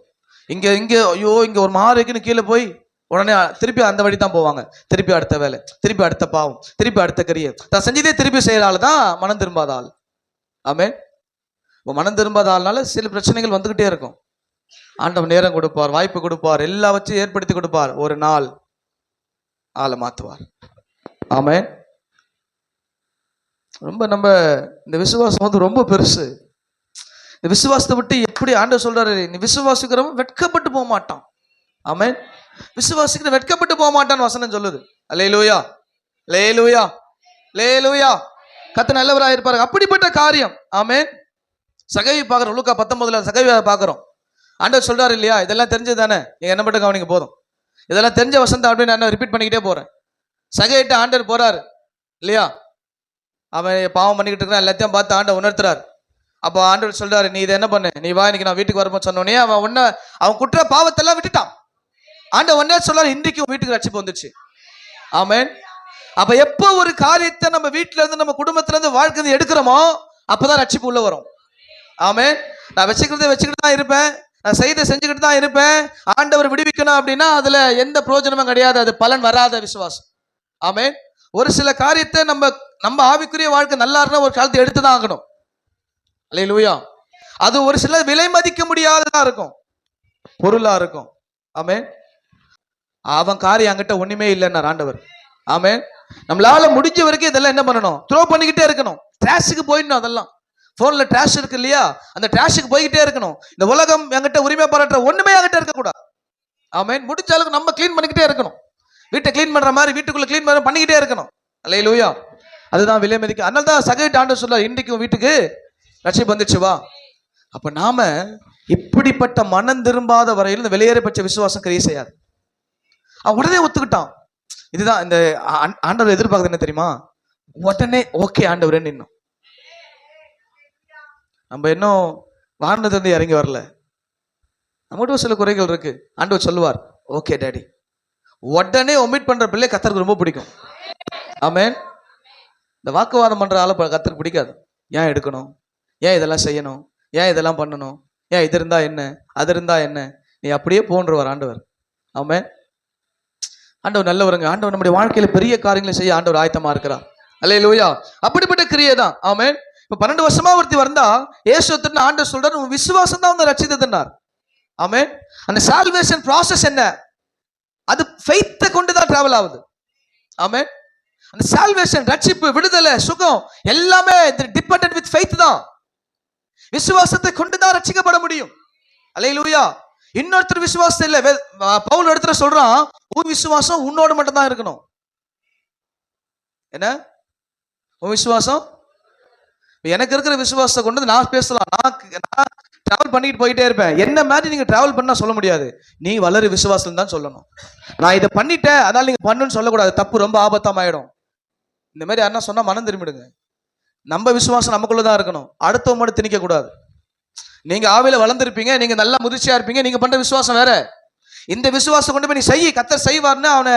இங்க ஐயோ இங்க ஒரு மாறுக்குன்னு கீழே போய் உடனே திருப்பி அந்த வழி தான் போவாங்க. திருப்பி அடுத்த வேலை, திருப்பி அடுத்த பாவம், திருப்பி அடுத்த கரியை தான் செஞ்சதே திருப்பி செய்யற ஆள் தான் மனம் திரும்பாத ஆள். ஆமென். மனம் திரும்பாத ஆள்னால சில பிரச்சனைகள் வந்துகிட்டே இருக்கும். ஆண்டவன் நேரம் கொடுப்பார், வாய்ப்பு கொடுப்பார், எல்லாவற்றையும் ஏற்படுத்தி கொடுப்பார். ஒரு நாள் ஆளை மாத்துவார். ஆமென். ரொம்ப நம்ம இந்த விசுவாசம் வந்து ரொம்ப பெருசு. இந்த விசுவாசத்தை விட்டு எப்படி ஆண்டவர் சொல்றாரு, நீ விசுவாசிக்கிறவன் வெட்கப்பட்டு போக மாட்டான். ஆமென். விசுவாசிக்கிற வெட்கப்பட்டு போக மாட்டான்னு வசனம் சொல்லுது. அல்லேலூயா, அல்லேலூயா, அல்லேலூயா. கர்த்தர் நல்லவராக இருப்பாரு. அப்படிப்பட்ட காரியம். ஆமென். சகவி பார்க்குறோம். லூக்கா 19 சகவியை பார்க்குறோம். ஆண்டவர் சொல்றாரு இல்லையா, இதெல்லாம் தெரிஞ்சது தானே, நீங்க என்ன மட்டும் கவனிங்க போதும். இதெல்லாம் தெரிஞ்ச வசந்தம் அப்படின்னு நான் ரிப்பீட் பண்ணிக்கிட்டே போறேன். சகையிட்ட ஆண்டவர் போறாரு இல்லையா, அவன் பாவம் பண்ணிக்கிட்டு இருக்கிறான், எல்லாத்தையும் பார்த்து ஆண்டவர் உணர்த்துறாரு. அப்போ ஆண்டவர் சொல்றாரு, நீ இதை என்ன பண்ணு, நீ வா இன்னைக்கு நான் வீட்டுக்கு வரப்போ சொன்னோடனே அவன் குற்ற பாவத்தெல்லாம் விட்டுட்டான். ஆண்டவர் ஒன்னே சொல்றாரு, இன்றைக்கு உன் வீட்டுக்கு ரட்சிப்பு வந்துச்சு. ஆமென். அப்ப எப்போ ஒரு காரியத்தை நம்ம வீட்டுல இருந்து நம்ம குடும்பத்துல இருந்து வாழ்க்கை எடுக்கிறோமோ அப்பதான் ரட்சிப்பு உள்ள வரும். ஆமென். நான் வச்சுக்கிட்டு தான் இருப்பேன், நான் செஞ்சுக்கிட்டு தான் இருப்பேன், ஆண்டவர் விடுவிக்கணும் அப்படின்னா அதுல எந்த பிரயோஜனமும் கிடையாது. அது பலன் வராத விசுவாசம். ஆமென். ஒரு சில காரியத்தை நம்ம ஆவிக்குரிய வாழ்க்கை நல்லா இருந்தா ஒரு காலத்தை எடுத்துதான் ஆகணும். அல்லேலூயா. அது ஒரு சில விலை மதிக்க முடியாததா இருக்கும், பொருளா இருக்கும். ஆமென். அவன் காரியம் அங்கிட்ட ஒண்ணுமே இல்லைன்னா ஆண்டவர். ஆமென். நம்மளால முடிஞ்ச வரைக்கும் இதெல்லாம் என்ன பண்ணணும், த்ரோ பண்ணிக்கிட்டே இருக்கணும். ட்ராஷுக்கு போயிடணும். அதெல்லாம் போன்ல ட்ராஷ் இருக்கு இல்லையா, அந்த ட்ராஷுக்கு போய்கிட்டே இருக்கணும். இந்த உலகம் என்கிட்ட உரிமை பாராட்டுற ஒண்ணுமே என்கிட்ட இருக்கக்கூடாது. ஆமென். முடிஞ்ச அளவுக்கு நம்ம கிளீன் பண்ணிக்கிட்டே இருக்கணும். வீட்டை கிளீன் பண்ற மாதிரி வீட்டுக்குள்ள கிளீன் பண்ணிக்கிட்டே இருக்கணும். அல்லேலூயா. அதுதான் விலை மதிக்க. அதனால தான் சகையிட்ட ஆண்டவர் சொல்றார், இன்றைக்கு வீட்டுக்கு ரட்சிப்பு வந்துச்சு வா. அப்ப நாம இப்படிப்பட்ட மனம் திரும்பாத வரையில் இந்த வெளியேறப்பட்ட விசுவாசம் கிரியை செய்யாது. அவன் உடனே ஒத்துக்கிட்டான். இதுதான் இந்த ஆண்டவர் எதிர்பார்க்கறது என்ன தெரியுமா, உடனே ஓகே ஆண்டவர் இன்னும் நம்ம இன்னும் வானத்துல இருந்து இறங்கி வரல, நம்மகிட்ட சில குறைகள் இருக்கு. ஆண்டவர் சொல்லுவார், ஓகே டாடி. உடனே ஒமிட் பண்ற பிள்ளை கர்த்தருக்கு ரொம்ப பிடிக்கும். ஆமென். இந்த வாக்குவாதம் பண்ற ஆளை கர்த்தருக்கு பிடிக்காது. ஏன் எடுக்கணும், ஏன் இதெல்லாம் செய்யணும், ஏன் இதெல்லாம் பண்ணணும், ஏன் இது இருந்தா என்ன, அது இருந்தா என்ன, நீ அப்படியே போன்றவர் ஆண்டவர். ஆமென். ஆண்டவர் நல்லவருங்க. ஆண்டவர் நம்முடைய வாழ்க்கையில பெரிய காரியங்களை செய்ய ஆண்டவர் ஆயத்தமா இருக்கிறார். அல்லேலூயா. அப்படிப்பட்ட கிரியை தான். ஆமென். இப்ப 12 வருஷமா ஒருத்தி வந்தா இயேசுவின் ஆண்டவர் சொல்றாரு, உன் விசுவாசம் தான் வந்து ரட்சித்ததுன்னார். ஆமென். அந்த சால்வேஷன் ப்ராசஸ் என்ன, அது ஃபெய்த்தை கொண்டு தான் டிராவல் ஆகுது. ஆமென். அந்த சால்வேஷன், ரட்சிப்பு, விடுதலை, சுகம் எல்லாமே டிபெண்டன்ட் வித் ஃபெய்த் தான். விசுவாசத்தை கொண்டு தான் ரட்சிக்கப்பட முடியும். அல்லேலூயா. இன்னொருத்தர் விசுவாசம் இல்ல. பவுல் இடத்துல சொல்றான், உன் விசுவாசம் உன்னோடு மட்டும் தான் இருக்கணும். என்ன உன் விசுவாசம்? எனக்கு இருக்கிற விசுவாசத்தை கொண்டு நான் பேசலாம், நான் டிராவல் பண்ணிட்டு போயிட்டே இருப்பேன். என்ன மாதிரி நீங்க டிராவல் பண்ணா சொல்ல முடியாது. நீ வளரு விசுவாசம் தான் சொல்லணும். நான் இதை பண்ணிட்டேன் அதனால நீங்க பண்ணுன்னு சொல்லக்கூடாது. தப்பு ரொம்ப ஆபத்தமாயிடும். இந்த மாதிரி யாருன்னா சொன்னா மனம் திரும்பிடுங்க. நம்ம விசுவாசம் நமக்குள்ளதான் இருக்கணும், அடுத்தவங்க மட்டும் திணிக்க கூடாது. நீங்க ஆவில வளர்ந்துருப்பீங்க, நீங்க நல்லா முதிர்ச்சியா இருப்பீங்க, நீங்க பண்ற விசுவாசம் வேற. இந்த விசுவாசம் கொண்டு போய் நீ செய்ய, கர்த்தர் செய்வார்னு அவனை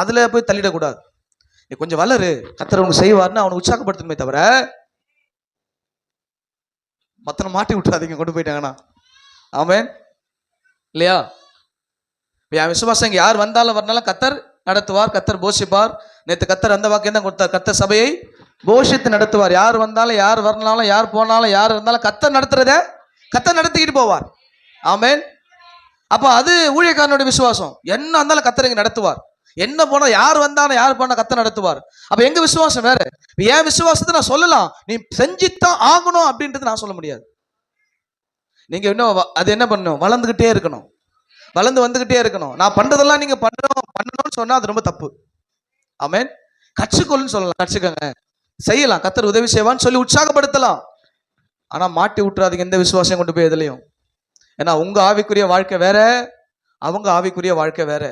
அதுல போய் தள்ளிடக்கூடாது. நீ கொஞ்சம் வளரு, கர்த்தர் உனக்கு செய்வார்னு அவனை உற்சாகப்படுத்தணுமே தவிர மத்தனை மாட்டி விட்டுறாதீங்க கொண்டு போயிட்டாங்கன்னா. ஆமென். இல்லையா? என் விசுவாசம் இங்க யார் வந்தாலும் வரனாலும் கர்த்தர் நடத்துவார், கர்த்தர் போஷிப்பார். நேற்று கர்த்தர் அந்த வாக்கியம் தான் கொடுத்தார், கர்த்தர் சபையை போஷித்து நடத்துவார். யார் வந்தாலும் யார் வரனாலும் யார் போனாலும் யார் இருந்தாலும் கர்த்தர் நடத்துறத கர்த்தர் நடத்திக்கிட்டு போவார். ஆமென். அப்ப அது ஊழியக்காரனுடைய விசுவாசம். என்ன இருந்தாலும் கர்த்தர் இங்க நடத்துவார். என்ன போனா யார் வந்தாலும் யார் போனா கர்த்தர் நடத்துவார். அப்ப எங்க விசுவாசம் வேற. என் விசுவாசத்தை நான் சொல்லலாம், நீ செஞ்சுத்தான் ஆகணும் அப்படின்றது நான் சொல்ல முடியாது. நீங்க இன்னும் அது என்ன பண்ணணும், வளர்ந்துகிட்டே இருக்கணும், வளர்ந்து வந்துகிட்டே இருக்கணும். நான் பண்றதெல்லாம் நீங்க பண்ணணும்னு சொன்னா அது ரொம்ப தப்பு. ஆமென். கற்றுக்கொள்ளுன்னு சொல்லலாம், கற்றுக்கங்க, செய்யலாம், கர்த்தர் உதவி செய்வான்னு சொல்லி உற்சாகப்படுத்தலாம். ஆனா மாட்டி விட்டுறாதீங்க எந்த விசுவாசம் கொண்டு போய் எதுலையும். ஏன்னா உங்க ஆவிக்குரிய வாழ்க்கை வேற, அவங்க ஆவிக்குரிய வாழ்க்கை வேற.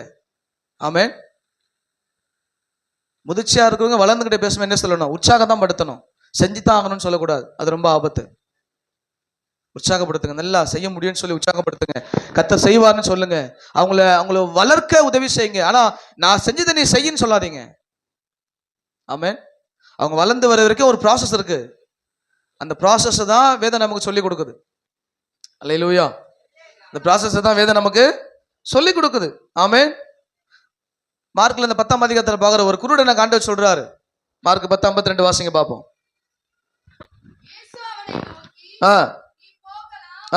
ஆமென். முதிர்ச்சியா இருக்கிறவங்க வளர்ந்துகிட்டே பேசும்போது என்ன சொல்லணும், உற்சாகம் தான் படுத்தணும், செஞ்சுதான் ஆகணும்னு சொல்லக்கூடாது. அது ரொம்ப ஆபத்து. உற்சாகப்படுத்துங்க, நல்லா செய்ய முடியும்னு சொல்லி உற்சாகப்படுத்துங்க, கர்த்தர் செய்வார்னு சொல்லுங்க. அவங்கள வளர்க்க உதவி செய்யுங்க. ஆனா நான் செஞ்சதை நீ செய்யின்னு சொல்லாதீங்க. ஆமென். அவங்க வளர்ந்து வர வரைக்கும் ஒரு ப்ராசஸ் இருக்கு. அந்த ப்ராசஸ் தான் வேதம் நமக்கு சொல்லி கொடுக்குது. அல்லேலூயா. இந்த ப்ராசஸ் தான் வேதம் நமக்கு சொல்லி கொடுக்குது. ஆமென். மார்க்ல இந்த 10ஆம் அதிகாரத்தில் பார்க்குற ஒரு குருடனை ஆண்டவர் சொல்றாரு. மார்க் 10:52 வாசிங்க பார்ப்போம். ஆ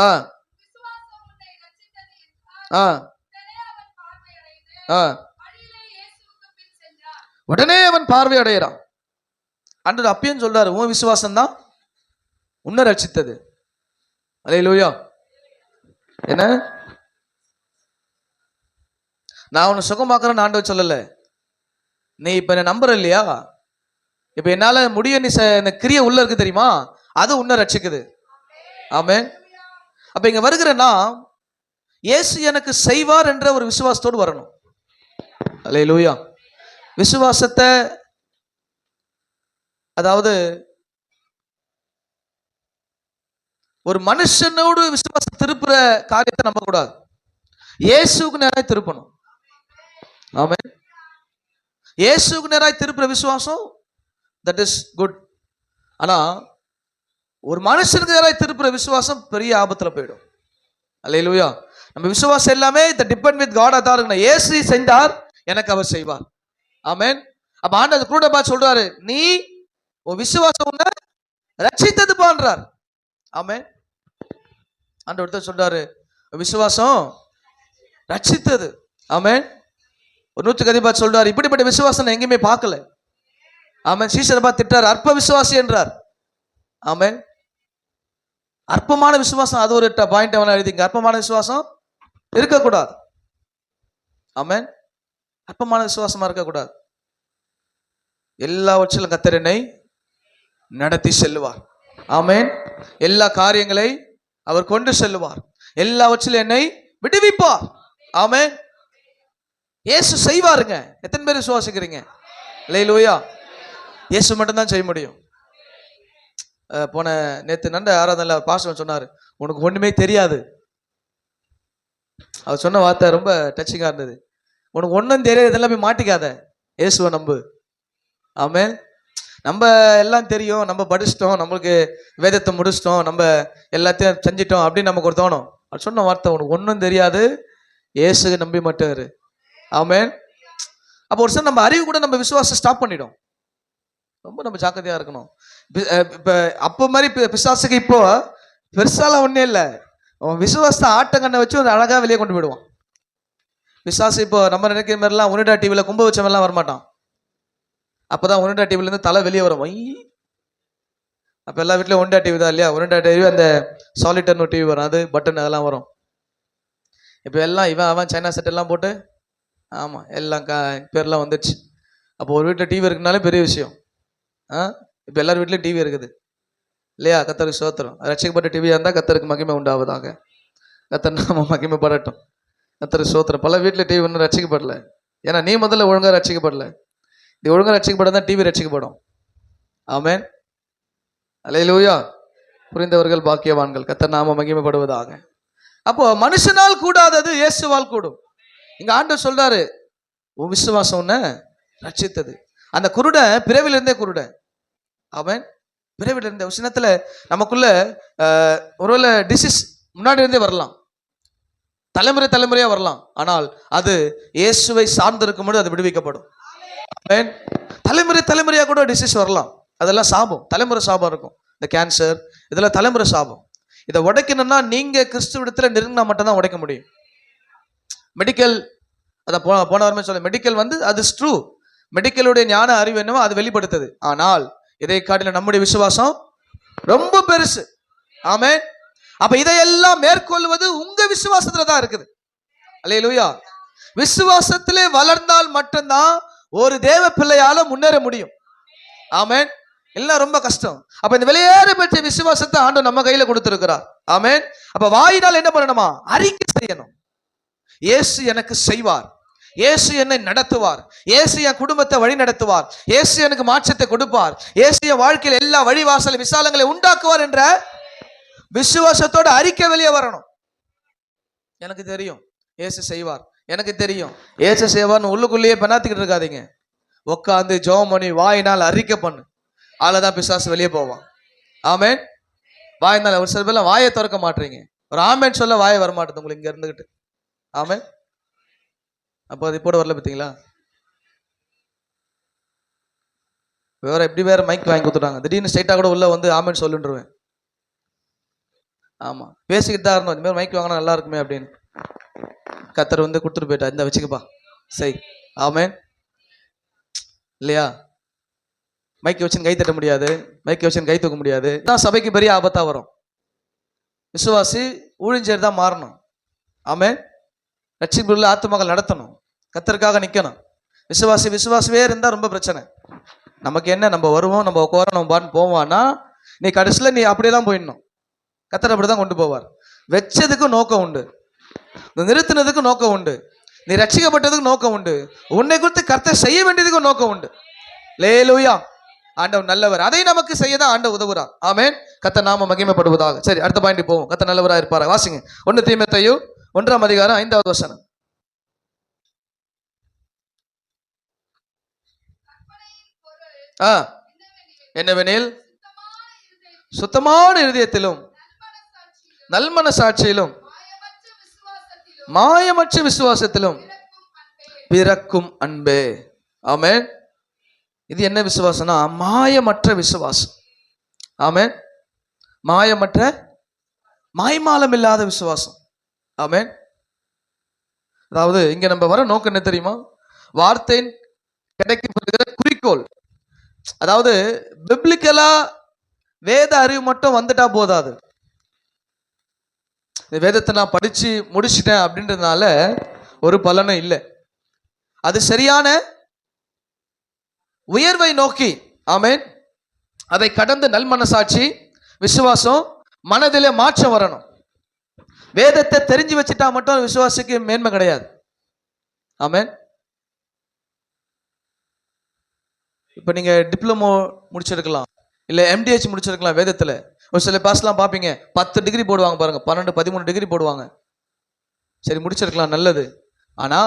ஆ ஆ ஆ உடனே அவன் பார்வை அடைகிறான். ஆண்டவர் அப்பயும் சொல்றாரு, உன் விசுவாசம் தான் உன்னை ரட்சித்தது. அல்லேலூயா. என்ன, நான் உன்னை சுகமாக்குறேன்னு ஆண்டவர் சொல்லல. நீ இப்ப என்ன நம்புற இல்லையா, இப்ப என்னால முடியும், நீ இந்த கிரியை உள்ள இருக்கு தெரியுமா, அது உன்னை ரட்சிக்குது. ஆமென். அப்ப இங்க வருகிறேன்னா இயேசு எனக்கு செய்வார் என்ற ஒரு விசுவாசத்தோடு வரணும். அல்லேலூயா. விசுவாசத்தை, அதாவது ஒரு மனுஷனோடு விசுவாசம் திருப்புற காரியத்தை நம்ப கூடாது, இயேசுக்கு நேராய் திருப்பணும். ஆமென். இயேசுக்கு நேராய் திருப்புற விசுவாசம், தட் இஸ் குட். ஆனா ஒரு மனுஷனுக்கு நேராய் திருப்புற விசுவாசம் பெரிய ஆபத்துல போயிடும். அல்லேலூயா. நம்ம விசுவாசம் எல்லாமே டிபெண்ட் வித் காட். தான் இருக்கணும். இயேசு செஞ்சார், எனக்கு அவர் செய்வார். ஆமென். அப்ப ஆண்டவர் கூட பார்த்து சொல்றாரு, நீ உன் விசுவாசம் உன்னை ரட்சித்தது பண்றார். ஆமென். ஆண்டவர் சொல்றாரு, விசுவாசம் ரட்சித்தது. ஆமென். ஒரு 100க்கு அதிபதி சொல்றாரு, இப்படிப்பட்ட விசுவாசம் நான் எங்கேயுமே பார்க்கல. ஆமென். சீசரை பார்த்து திட்டார், அற்ப விசுவாசி என்றார். ஆமென். அற்பமான விசுவாசம், அது ஒரு பாயிண்ட் அவனை எழுதிங்க. அற்பமான விசுவாசம் இருக்கக்கூடாது. ஆமென். அற்பமான விசுவாசமா இருக்கக்கூடாது. எல்லாவற்றிலும் கர்த்தர் என்னை நடத்தி செல்லுவார். ஆமென். எல்லா காரியங்களை அவர் கொண்டு செல்லுவார். எல்லாவற்றிலும் என்னை விடுவிப்பார். ஆமென். இயேசு செய்வாருங்க. எத்தனை பேர் விசுவாசிக்கிறீங்க? அல்லேலூயா. இயேசு மட்டும்தான் செய்ய முடியும். போன நேற்று நண்ட ஆராதனையில் பாஸ்டர் சொன்னார், உனக்கு ஒண்ணுமே தெரியாது. அவர் சொன்ன வார்த்தை ரொம்ப டச்சிங்கா இருந்தது. உனக்கு ஒன்றும் தெரியாது, இதெல்லாம் போய் மாட்டிக்காத, இயேசுவை நம்பு. ஆமென். நம்ம எல்லாம் தெரியும், நம்ம படிச்சிட்டோம், நம்மளுக்கு வேதத்தை முடிச்சிட்டோம், நம்ம எல்லாத்தையும் செஞ்சிட்டோம் அப்படின்னு நமக்கு ஒரு தோணும். அது சொன்ன வார்த்தை, உனக்கு ஒன்றும் தெரியாது, இயேசுவை நம்பி மாட்டாரு. ஆமென். அப்போ ஒரு சார் நம்ம அறிவு கூட நம்ம விசுவாசம் ஸ்டாப் பண்ணிடும். ரொம்ப நம்ம ஜாக்கிரதையா இருக்கணும். இப்ப அப்போ மாதிரி பிசாசுக்கு இப்போ பெருசாலாம் ஒன்றே இல்லை. அவன் விசுவாசத்தை ஆட்டங்கண்ணை வச்சு ஒரு அழகா வெளியே கொண்டு போயிடுவான். பிசாசு இப்போ நம்ம நினைக்கிற மாதிரிலாம் உனிடா டிவியில் கும்ப வச்ச மாதிரிலாம் வரமாட்டான். அப்போதான் உனிடா டிவிலேருந்து தலை வெளியே வரும். அப்போ எல்லா வீட்லையும் ஒனிடா டிவி தான் இல்லையா? ஒனிடா டிவி, அந்த சாலிட்டர்னு டிவி வரும், அது பட்டன் அதெல்லாம் வரும். இப்போ எல்லாம் அவன் சைனா செட் எல்லாம் போட்டு, ஆமாம், எல்லாம் பேர்லாம் வந்துடுச்சு. அப்போ ஒரு வீட்டில் டிவி இருக்குனாலே பெரிய விஷயம். இப்போ எல்லார் வீட்லையும் டிவி இருக்குது இல்லையா? கர்த்தருக்கு ஸ்தோத்திரம். ரட்சிக்கப்பட்ட டிவியாக இருந்தால் கர்த்தருக்கு மகிமை உண்டாவதாக. கர்த்தர் நாம மகிமைப்படட்டும். கர்த்தருக்கு ஸ்தோத்திரம். பல வீட்டில் டிவி ஒன்றும் ரட்சிக்கப்படலை. ஏன்னா நீ முதல்ல ஒழுங்காக ரட்சிக்கப்படலை. நீ ஒழுங்காக ரட்சிக்கப்பட தான் டிவி ரட்சிக்கப்படும். ஆமென். அல்லேலூயா. புரிந்தவர்கள் பாக்கியவான்கள். கர்த்தர் நாம மகிமைப்படுவதாக. அப்போ மனுஷனால் கூடாதது இயேசுவால் கூடும். இங்க ஆண்டவர் சொல்றாரு, உன் விசுவாசம் உன்னை ரட்சித்தது. அந்த குருடன் பிறவிலிருந்தே குருடன். அவன் பிறவில இருந்த ஒரு சின்னத்துல நமக்குள்ள ஒருவேளை டிசீஸ் முன்னாடி இருந்தே வரலாம், தலைமுறையா வரலாம். ஆனால் அது இயேசுவை சார்ந்து இருக்கும்போது அது விடுவிக்கப்படும். தலைமுறையா கூட டிசீஸ் வரலாம். அதெல்லாம் சாபம், தலைமுறை சாபம் இருக்கும். இந்த கேன்சர் இதெல்லாம் தலைமுறை சாபம். இதை உடைக்கணும்னா நீங்க கிறிஸ்துவிடத்துல நெருங்கினா மட்டும் தான் உடைக்க முடியும். மெடிக்கல் அதை போன வாரமே சொல்ல, மெடிக்கல் வந்து அது ட்ரூ, மெடிக்கலுடைய ஞான அறிவு என்னவோ அது வெளிப்படுத்துது. ஆனால் இதை காட்டில நம்முடைய விசுவாசம் ரொம்ப பெருசு. ஆமென். அப்ப இதையெல்லாம் மேற்கொள்வது உங்க விசுவாசத்துல தான் இருக்குது. அல்லேலூயா. விசுவாசத்திலே வளர்ந்தால் மட்டும்தான் ஒரு தேவ பிள்ளையால முன்னேற முடியும். ஆமென். எல்லாம் ரொம்ப கஷ்டம். அப்ப இந்த வெளியேற பெற்ற விசுவாசத்தை ஆண்டவர் நம்ம கையில கொடுத்திருக்கிறார். ஆமென். அப்ப வாயினால் என்ன பண்ணணுமா? அறிக்கை செய்யணும். இயேசு எனக்கு செய்வார், இயேசு என்னை நடத்துவார், இயேசு என் குடும்பத்தை வழி நடத்துவார், இயேசு எனக்கு மாற்றத்தை கொடுப்பார், இயேசு என் வாழ்க்கையில் எல்லா வழிவாசல் விசாலங்களை உண்டாக்குவார் என்ற விசுவாசத்தோட அறிக்கை வெளியே வரணும். எனக்கு தெரியும் இயேசு செய்வார், எனக்கு தெரியும் இயேசு செய்வார்னு உள்ளுக்குள்ளேயே பெண்ணாத்திக்கிட்டு இருக்காதீங்க. உட்காந்து ஜெபம் பண்ணி வாயினால் அறிக்கை பண்ணு, ஆளதான் பிசாசு வெளியே போவான். ஆமென். வாயினால் ஒரு சில பேர்லாம் வாயை திறக்க மாட்டீங்க, ஒரு ஆமென் சொல்ல வாயை வரமாட்டேது உங்களுக்கு இங்க இருந்துகிட்டு. ஆமென். அப்போ அது இப்போ வரல பார்த்தீங்களா? வேற எப்படி வேற மைக் வாங்கி கொடுத்துட்டாங்க, திடீர்னு ஸ்ட்ரைட்டா கூட உள்ள வந்து ஆமென் சொல்லுன்றுவேன். ஆமா, பேசிக்கிட்டு தான் இருந்தோம், இந்த மாதிரி மைக் வாங்கினா நல்லா இருக்குமே அப்படின்னு. கத்தர் வந்து கொடுத்துட்டு போயிட்டா, இந்த வச்சுக்கப்பா சரி. ஆமென். இல்லையா? மைக்கை வச்சுன்னு கை தட்ட முடியாது, மைக்கை வச்சுன்னு கை தூக்க முடியாது, தான் சபைக்கு பெரிய ஆபத்தா வரும். விசுவாசி ஊழிஞ்சேர் தான் மாறணும். ஆமென். ரட்சிப்புள்ள ஆத்துமகள் நடத்தணும், கத்தருக்காக நிற்கணும். விசுவாசவே இருந்தா ரொம்ப பிரச்சனை. நமக்கு என்ன, நம்ம வருவோம், நம்ம உட்காரோம், நம்ம பாட்டு போவான்னா நீ கடைசியில் நீ அப்படியே தான் போயிடணும். கத்தர் அப்படி தான் கொண்டு போவார். வச்சதுக்கு நோக்கம் உண்டு, நிறுத்தினதுக்கு நோக்கம் உண்டு, நீ ரட்சிக்கப்பட்டதுக்கு நோக்கம் உண்டு, உன்னை குறித்து கர்த்தர் செய்ய வேண்டியதுக்கு நோக்கம் உண்டு. லேலூயா. ஆண்டவர் நல்லவர், அதை நமக்கு செய்யதான் ஆண்டவர் உதவுறார். ஆமென். கர்த்தர் நாம மகிமைப்படுவதாக. சரி, அடுத்த பாயிண்ட் போவோம். கர்த்தர் நல்லவராக இருப்பார். வாசிங்க 1 தீமோத்தேயு 1ஆம் அதிகாரம் 5வது வசனம். என்னவெனில் சுத்தமான இருதயத்திலும் நல்மன சாட்சியிலும் மாயமற்ற விசுவாசத்திலும் பிறக்கும் அன்பே. ஆமென். இது என்ன விசுவாசம்னா மாயமற்ற விசுவாசம். ஆமென். மாயமற்ற, மாய்மாலம் இல்லாத விசுவாசம். ஆமென். அதாவது இங்க நம்ம வர நோக்கம் என்ன தெரியுமா? வார்த்தையின் கிடைக்கப்படுகிற குறிக்கோள். அதாவது பிப்ளிக்கலா வேத அறிவு மட்டும் வந்துட்டா போதாது. இந்த வேதத்தை நான் படிச்சு முடிச்சிட்டேன் அப்படின்றதுனால ஒரு பலனும் இல்லை. அது சரியான உயர்வை நோக்கி, ஆமென், அதை கடந்து நல் மனசாட்சி விசுவாசம் மனதிலே மாற்றம் வரணும். வேதத்தை தெரிஞ்சு வச்சுட்டா மட்டும் விசுவாசிக்கு மேன்மை கிடையாது. ஆமென். இப்ப நீங்க டிப்ளமோ முடிச்சிருக்கலாம், இல்ல MDH முடிச்சிருக்கலாம். வேதத்துல ஒரு சில பாஸ்லாம் பார்ப்பீங்க 10 டிகிரி போடுவாங்க பாருங்க, 12 13 டிகிரி போடுவாங்க. சரி, முடிச்சிருக்கலாம், நல்லது. ஆனா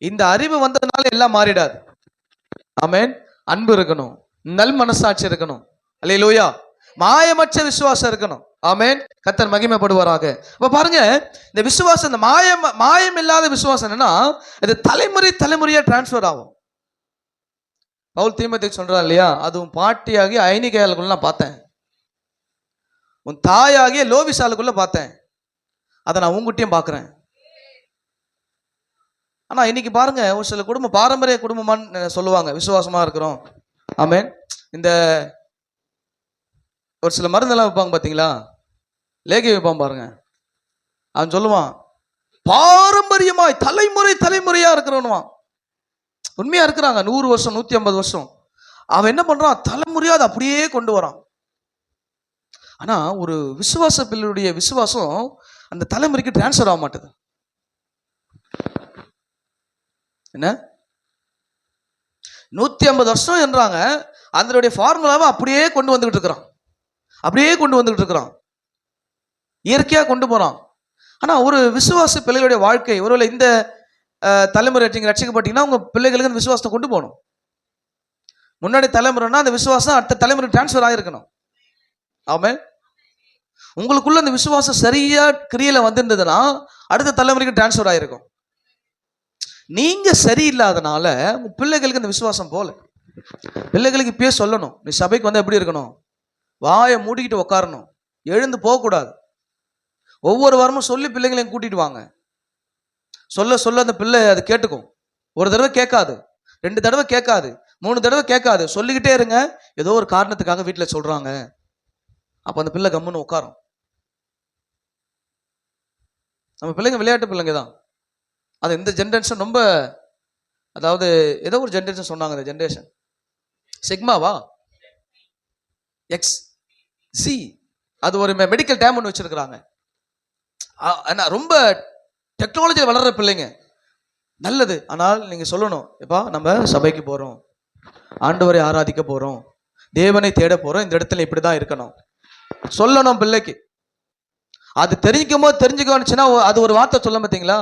இந்த அறிவு வந்ததுனால எல்லாம் மாறிடாது. ஆமென். அன்பு இருக்கணும், நல் மனசாட்சி இருக்கணும். அல்லேலூயா. மாயமற்ற விசுவாசம் இருக்கணும். ஆமென். கர்த்தர் மகிமைப்படுவாராக. அப்ப பாருங்க, இந்த விசுவாசம், இந்த மாயம் இல்லாத விசுவாசம் என்னன்னா இது தலைமுறையா டிரான்ஸ்ஃபர் ஆகும். பவுல் தீமோத்தேயுக்கு சொல்றான் இல்லையா, அதுவும் பாட்டியாகி ஐனிகையாளுக்குள்ள நான் பார்த்தேன், உன் தாயாகிய லோவிசாலுக்குள்ள பார்த்தேன், அதை நான் உங்ககிட்டயும் பார்க்கிறேன். ஆனா இன்னைக்கு பாருங்க, ஒரு சில குடும்பம் பாரம்பரிய குடும்பமான்னு சொல்லுவாங்க, விசுவாசமா இருக்கிறோம். ஆமென். இந்த ஒரு சில மருந்தெல்லாம் வைப்பாங்க பார்த்தீங்களா, லேகி வைப்பான் பாருங்க, அவன் சொல்லுவான் பாரம்பரியமாய் தலைமுறையா இருக்கிறவனுவான். உண்மையா இருக்கிறாங்க, 100 வருஷம் 150 வருஷம். அவன் என்ன பண்றான், தலைமுறையா அதை அப்படியே கொண்டு வரான். ஆனா ஒரு விசுவாச பிள்ளையுடைய விசுவாசம் அந்த தலைமுறைக்கு டிரான்ஸ்ஃபர் ஆக மாட்டேது. என்ன 150 வருஷம் என்றாங்க, அதனுடைய ஃபார்முலாவை அப்படியே கொண்டு வந்துகிட்டு இருக்கிறான், இயற்கையா கொண்டு போறான். ஆனா ஒரு விசுவாச பிள்ளைகளுடைய வாழ்க்கை, ஒருவேளை இந்த தலைமுறை நீங்க ரட்சிக்கப்பட்டீங்கன்னா உங்க பிள்ளைகளுக்கு அந்த விசுவாசத்தை கொண்டு போகணும். முன்னாடி தலைமுறைனா அந்த விசுவாசம் அடுத்த தலைமுறை டிரான்ஸ்ஃபர் ஆகிருக்கணும். ஆமென். உங்களுக்குள்ள அந்த விசுவாசம் சரியா கிரியையில வந்திருந்ததுன்னா அடுத்த தலைமுறைக்கு டிரான்ஸ்ஃபர் ஆகிருக்கும். நீங்க சரியில்லாதனால உங்க பிள்ளைகளுக்கு அந்த விசுவாசம் போல. பிள்ளைகளுக்கு இப்பயே சொல்லணும், நீ சபைக்கு வந்து எப்படி இருக்கணும், வாயை மூடிக்கிட்டு உட்காரணும், எழுந்து போகக்கூடாது. ஒவ்வொரு வாரமும் சொல்லி பிள்ளைங்களையும் கூட்டிட்டு வாங்க. சொல்ல சொல்ல அந்த பிள்ளை அது கேட்டுக்கும். ஒரு தடவை கேட்காது, 2 தடவை கேட்காது, 3 தடவை கேட்காது, சொல்லிக்கிட்டே இருங்க. ஏதோ ஒரு காரணத்துக்காக வீட்டில் சொல்றாங்க, அப்ப அந்த பிள்ளை கம்முன்னு உட்காரும். நம்ம பிள்ளைங்க விளையாட்டு பிள்ளைங்க தான். அது இந்த ஜென்ரேஷன் ரொம்ப, அதாவது ஏதோ ஒரு ஜென்ரேஷன் சொன்னாங்க, இந்த ஜென்ரேஷன் சிக்மாவா எக்ஸ் சி, அது ஒரு மெடிக்கல் டேம் ஒன்று வச்சிருக்கிறாங்க. ரொம்ப டெக்னாலஜி வளர்ற பிள்ளைங்க நல்லது. ஆனால் நீங்க சொல்லணும், எப்பா நம்ம சபைக்கு போறோம், ஆண்டவரை ஆராதிக்க போறோம், தேவனை தேட போறோம், இந்த இடத்துல இப்படிதான் இருக்கணும் சொல்லணும் பிள்ளைக்கு. அது தெரிஞ்சுக்கணுச்சுன்னா அது ஒரு வார்த்தை சொல்ல பார்த்தீங்களா,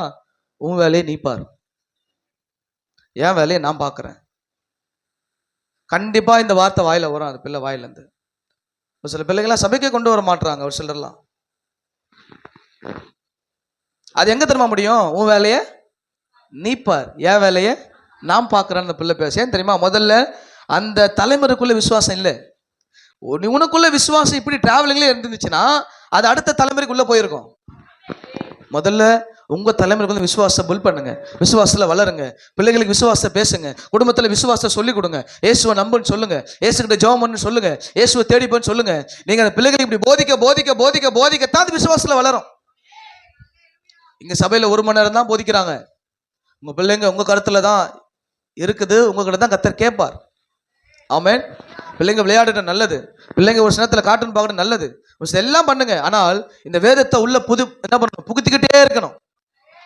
உன் வேலையை நீ பாரு, என் வேலையை நான் பார்க்குறேன். கண்டிப்பா இந்த வார்த்தை வாயில வரும், அது பிள்ளை வாயிலேருந்து. ஒரு சில பிள்ளைங்களாம் சபைக்கே கொண்டு வர மாட்டாங்க, ஒரு சிலர்லாம். அது எங்க தெரியுமா முடியும், உன் வேலையை நீ பார், என் வேலையை நான் பார்க்குறேன்னு அந்த பிள்ளை பேச. ஏன் தெரியுமா, முதல்ல அந்த தலைமுறைக்குள்ள விசுவாசம் இல்லை. உனக்குள்ள விசுவாசம் இப்படி டிராவலிங்ல இருந்துச்சுன்னா அது அடுத்த தலைமுறைக்குள்ள போயிருக்கும். முதல்ல உங்க தலைமுறைக்கு விசுவாசம் புல் பண்ணுங்க, விசுவாசத்துல வளருங்க, பிள்ளைகளுக்கு விசுவாசத்தை பேசுங்க, குடும்பத்துல விசுவாசத்தை சொல்லிக் கொடுங்க, இயேசுவை நம்புன்னு சொல்லுங்க, இயேசுகிட்ட ஜெபம் பண்ணு சொல்லுங்க, இயேசுவை தேடி போன்னு சொல்லுங்க. நீங்க அந்த பிள்ளைகளுக்கு இப்படி போதிக்க போதிக்க போதிக்க போதிக்கத்தான் அது விசுவாசத்துல வளரும். இங்க சபையில 1 மணி நேரம் தான் போதிக்கிறாங்க, உங்க பிள்ளைங்க உங்க கருத்துல தான் இருக்குது, உங்ககிட்ட தான் கர்த்தர் கேட்பார். ஆமென். பிள்ளைங்க விளையாடுறது நல்லது, பிள்ளைங்க ஒரு நேரத்தில் கார்ட்டூன் பார்க்கறது நல்லது, எல்லாம் பண்ணுங்க. ஆனால் இந்த வேதத்தை உள்ள என்ன பண்ணணும், புகுத்திக்கிட்டே இருக்கணும்.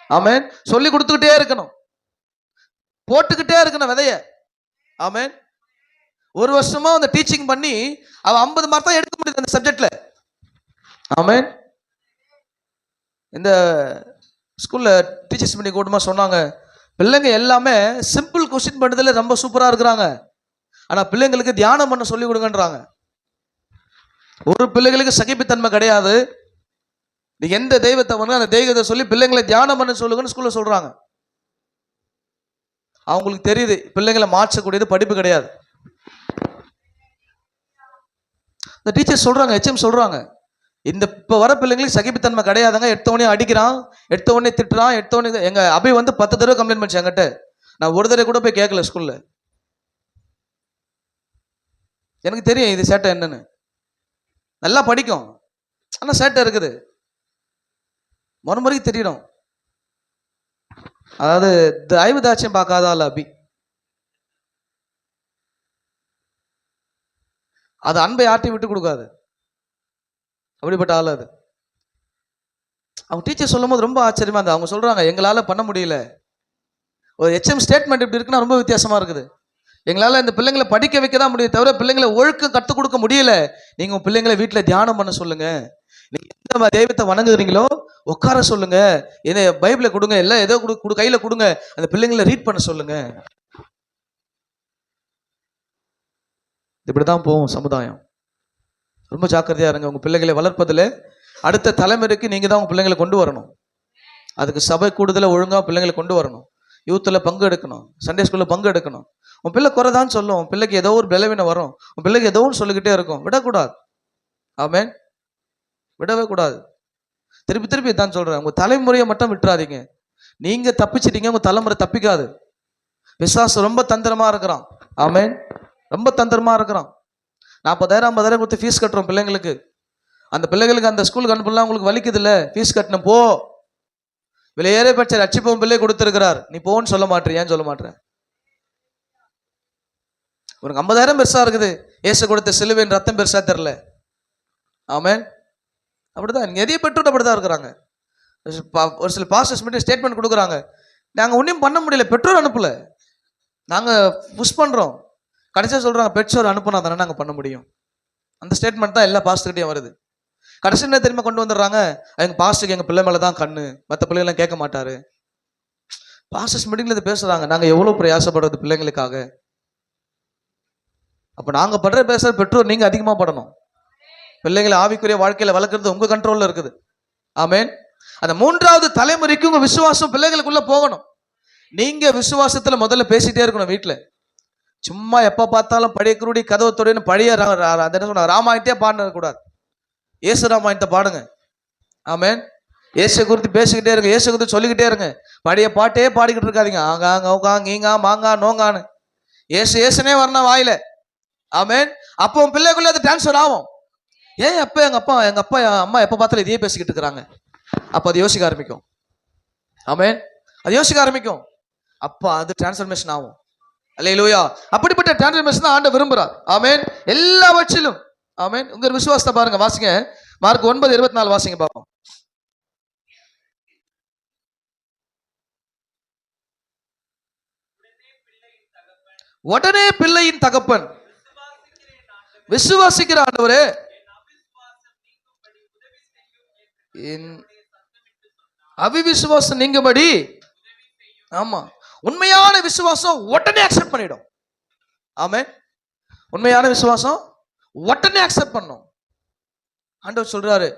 ஆமென். சொல்லி கொடுத்துக்கிட்டே இருக்கணும், போட்டுக்கிட்டே இருக்கணும் விதைய. ஆமென். 1 வருஷமா அந்த டீச்சிங் பண்ணி அவ 50 மார்க் தான் எடுக்க முடியுது அந்த சப்ஜெக்ட்ல. ஆமென். இந்த ஸ்கூல்ல டீச்சர்ஸ் பண்ணி கூட்டமா சொன்னாங்க, பிள்ளைங்க எல்லாமே சிம்பிள் கொஸ்டின் பண்ணுறதுல ரொம்ப சூப்பரா இருக்கிறாங்க, ஆனா பிள்ளைங்களுக்கு தியானம் பண்ண சொல்லி கொடுங்கன்றாங்க. ஒரு பிள்ளைகளுக்கு சகிப்புத்தன்மை கிடையாது. நீ எந்த தெய்வத்தை வந்து அந்த தெய்வத்தை சொல்லி பிள்ளைங்களை தியானம் பண்ண சொல்லுங்கன்னு ஸ்கூல்ல சொல்றாங்க. அவங்களுக்கு தெரியுது பிள்ளைங்களை மாற்றக்கூடியது படிப்பு கிடையாது. இந்த டீச்சர் சொல்றாங்க, HM சொல்றாங்க, இந்த இப்ப வர பிள்ளைங்களுக்கு சகிப்புத்தன்மை கிடையாதுங்க, எடுத்தவனே அடிக்கிறான், எடுத்தவனே திட்டுறான், எடுத்தவனே. எங்க அபி வந்து 10 தடவை கம்ப்ளைண்ட் பண்ணிச்சு என்கிட்ட, நான் ஒரு தடவை கூட போய் கேட்கல ஸ்கூல்ல. எனக்கு தெரியும் இது சேட்டை என்னன்னு, நல்லா படிக்கும் ஆனா சேட்டை இருக்குது, மறுமுறைக்கு தெரியணும். அதாவது தயவு தாட்சியம் பார்க்காத ஆள் அபி. அது அன்பை யார்ட்டையும் விட்டு கொடுக்காது, அப்படிப்பட்ட ஆள் அது. அவங்க டீச்சர் சொல்லும் போது ரொம்ப ஆச்சரியமா இருந்தது. அவங்க சொல்றாங்க, எங்களால பண்ண முடியல, ஒரு HM ஸ்டேட்மெண்ட் இப்படி இருக்குன்னா ரொம்ப வித்தியாசமா இருக்குது. எங்களால் இந்த பிள்ளைங்களை படிக்க வைக்க தான் முடியும் தவிர பிள்ளைங்களை ஒழுக்கம் கற்றுக் கொடுக்க முடியல. நீங்க உங்க பிள்ளைங்களை வீட்டில் தியானம் பண்ண சொல்லுங்க, நீங்க எந்த தெய்வத்தை வணங்குறீங்களோ உட்கார சொல்லுங்க, என்ன பைபிளை கொடுங்க, எல்லாம் ஏதோ கையில கொடுங்க, அந்த பிள்ளைங்களை ரீட் பண்ண சொல்லுங்க. இப்படிதான் போகும் சமுதாயம். ரொம்ப ஜாக்கிரதையா இருங்க. உங்க பிள்ளைகளை வளர்ப்பதில் அடுத்த தலைமுறைக்கு நீங்க தான் உங்க பிள்ளைங்களை கொண்டு வரணும். அதுக்கு சபை கூடுதல ஒழுங்கா பிள்ளைங்களை கொண்டு வரணும், யூத்தில் பங்கு எடுக்கணும், சண்டே ஸ்கூலில் பங்கு எடுக்கணும். உன் பிள்ளை குறைதான் சொல்லும், உன் பிள்ளைக்கு ஏதோ ஒரு பலவீனம் வரும், உன் பிள்ளைக்கு ஏதோ ஒன்று சொல்லிக்கிட்டே இருக்கும், விடக்கூடாது. ஆமென். விடவே கூடாது. திருப்பி திருப்பி தான் சொல்றேன், உங்க தலைமுறையை மட்டும் விட்டுறாதீங்க. நீங்க தப்பிச்சிட்டீங்க, உங்க தலைமுறை தப்பிக்காது. விசுவாசம் ரொம்ப தந்திரமா இருக்கிறான். ஆமென். ரொம்ப தந்திரமா இருக்கிறான். 40,000 50,000 கொடுத்து ஃபீஸ் கட்டுறோம் பிள்ளைங்களுக்கு. அந்த பிள்ளைகளுக்கு அந்த ஸ்கூலுக்கு அனுப்பலாம், உங்களுக்கு வலிக்குது இல்ல, ஃபீஸ் கட்டணும் போ, விலையேற பட்ச ரட்சிப்பவன் பிள்ளை கொடுத்திருக்கிறார், நீ போன்னு சொல்ல மாட்டேன். ஏன் சொல்ல மாட்டேன்? உனக்கு 50,000 பெருசா இருக்குது, ஏசு கொடுத்த சிலுவையின் ரத்தம் பெருசா தெரியல. ஆமென். அப்படிதான் நிறைய பெற்றோர் அப்படிதான் இருக்கிறாங்க. ஒரு சில பாஸ்டர்ஸ் மட்டும் ஸ்டேட்மெண்ட் கொடுக்குறாங்க, நாங்க ஒன்றும் பண்ண முடியல, பெற்றோர் அனுப்பல, நாங்க புஷ் பண்றோம். கடைசியாக சொல்றாங்க, பெற்றோர் அனுப்புனா தானே நாங்க பண்ண முடியும். அந்த ஸ்டேட்மெண்ட் தான் எல்லா பாஸ்டர்கிட்டையும் வருது. கடைசி என்ன தெரியுமா கொண்டு வந்துடுறாங்க, எங்க பாஸ்டருக்கு எங்க பிள்ளை மேல தான் கண்ணு, மற்ற பிள்ளைங்களாம் கேட்க மாட்டாரு. பாஸ்டர்ஸ் மீட்டிங்ல இதை பேசுறாங்க, நாங்க எவ்வளவு பிரயாசப்படுறது பிள்ளைங்களுக்காக. அப்ப நாங்க படுற பேசுற பெற்றோர் நீங்க அதிகமா படணும். பிள்ளைங்களை ஆவிக்குரிய வாழ்க்கையில வளர்க்கறது உங்க கண்ட்ரோல்ல இருக்குது. ஆமென். அந்த 3வது தலைமுறைக்கு உங்க விசுவாசம் பிள்ளைகளுக்குள்ள போகணும். நீங்க விசுவாசத்துல முதல்ல பேசிட்டே இருக்கணும் வீட்டுல. சும்மா எப்ப பார்த்தாலும் பழைய குருடி கதவு தொடைன்னு பழைய ராமாயணத்தையே பாட கூடாது, இயேசு ராமாயணத்தை பாடுங்க. ஆமென். இயேசு குறித்து பேசிக்கிட்டே இருங்க, இயேசு குறித்து சொல்லிக்கிட்டே இருங்க. பழைய பாட்டே பாடிக்கிட்டு இருக்காதீங்க. ஆங்கா ngௌகா ngீங்கா மாங்கா நோங்கான்னு. இயேசு இயேசுனே வரணும் வாயில. ஆமென். அப்போ உன் பிள்ளைக்குள்ள அது டிரான்ஸ்ஃபர் ஆகும். ஏன் அப்ப எங்க அப்பா என் அம்மா எப்ப பார்த்தாலும் இதையே பேசிக்கிட்டு இருக்கிறாங்க, அப்ப அது யோசிக்க ஆரம்பிக்கும். ஆமென். அது யோசிக்க ஆரம்பிக்கும். அப்ப அது டிரான்ஸ்ஃபர்மேஷன் ஆகும். அல்லேலூயா. அப்படிப்பட்ட டிரான்ஸ்ஃபர்மேஷன் தான் ஆண்டவர் விரும்புறார். ஆமென். எல்லாவற்றிலும். ஆமென். உங்க விசுவாசத்தை பாருங்க, வாசிங்க. மார்க் 9:24 வாசிங்க பாப்போம். உடனே பிள்ளையின் தகப்பன் விசுவாசிக்கிற ஆண்டவரே என் அவிவிசுவாசம் நீங்கும்படி. ஆமா, உண்மையான விசுவாசம் உடனே அக்செப்ட் பண்ணிடும். ஆமென். உண்மையான விசுவாசம் உடனே அக்செப்ட் பண்ணும். ஆண்டவர் சொல்றாரு,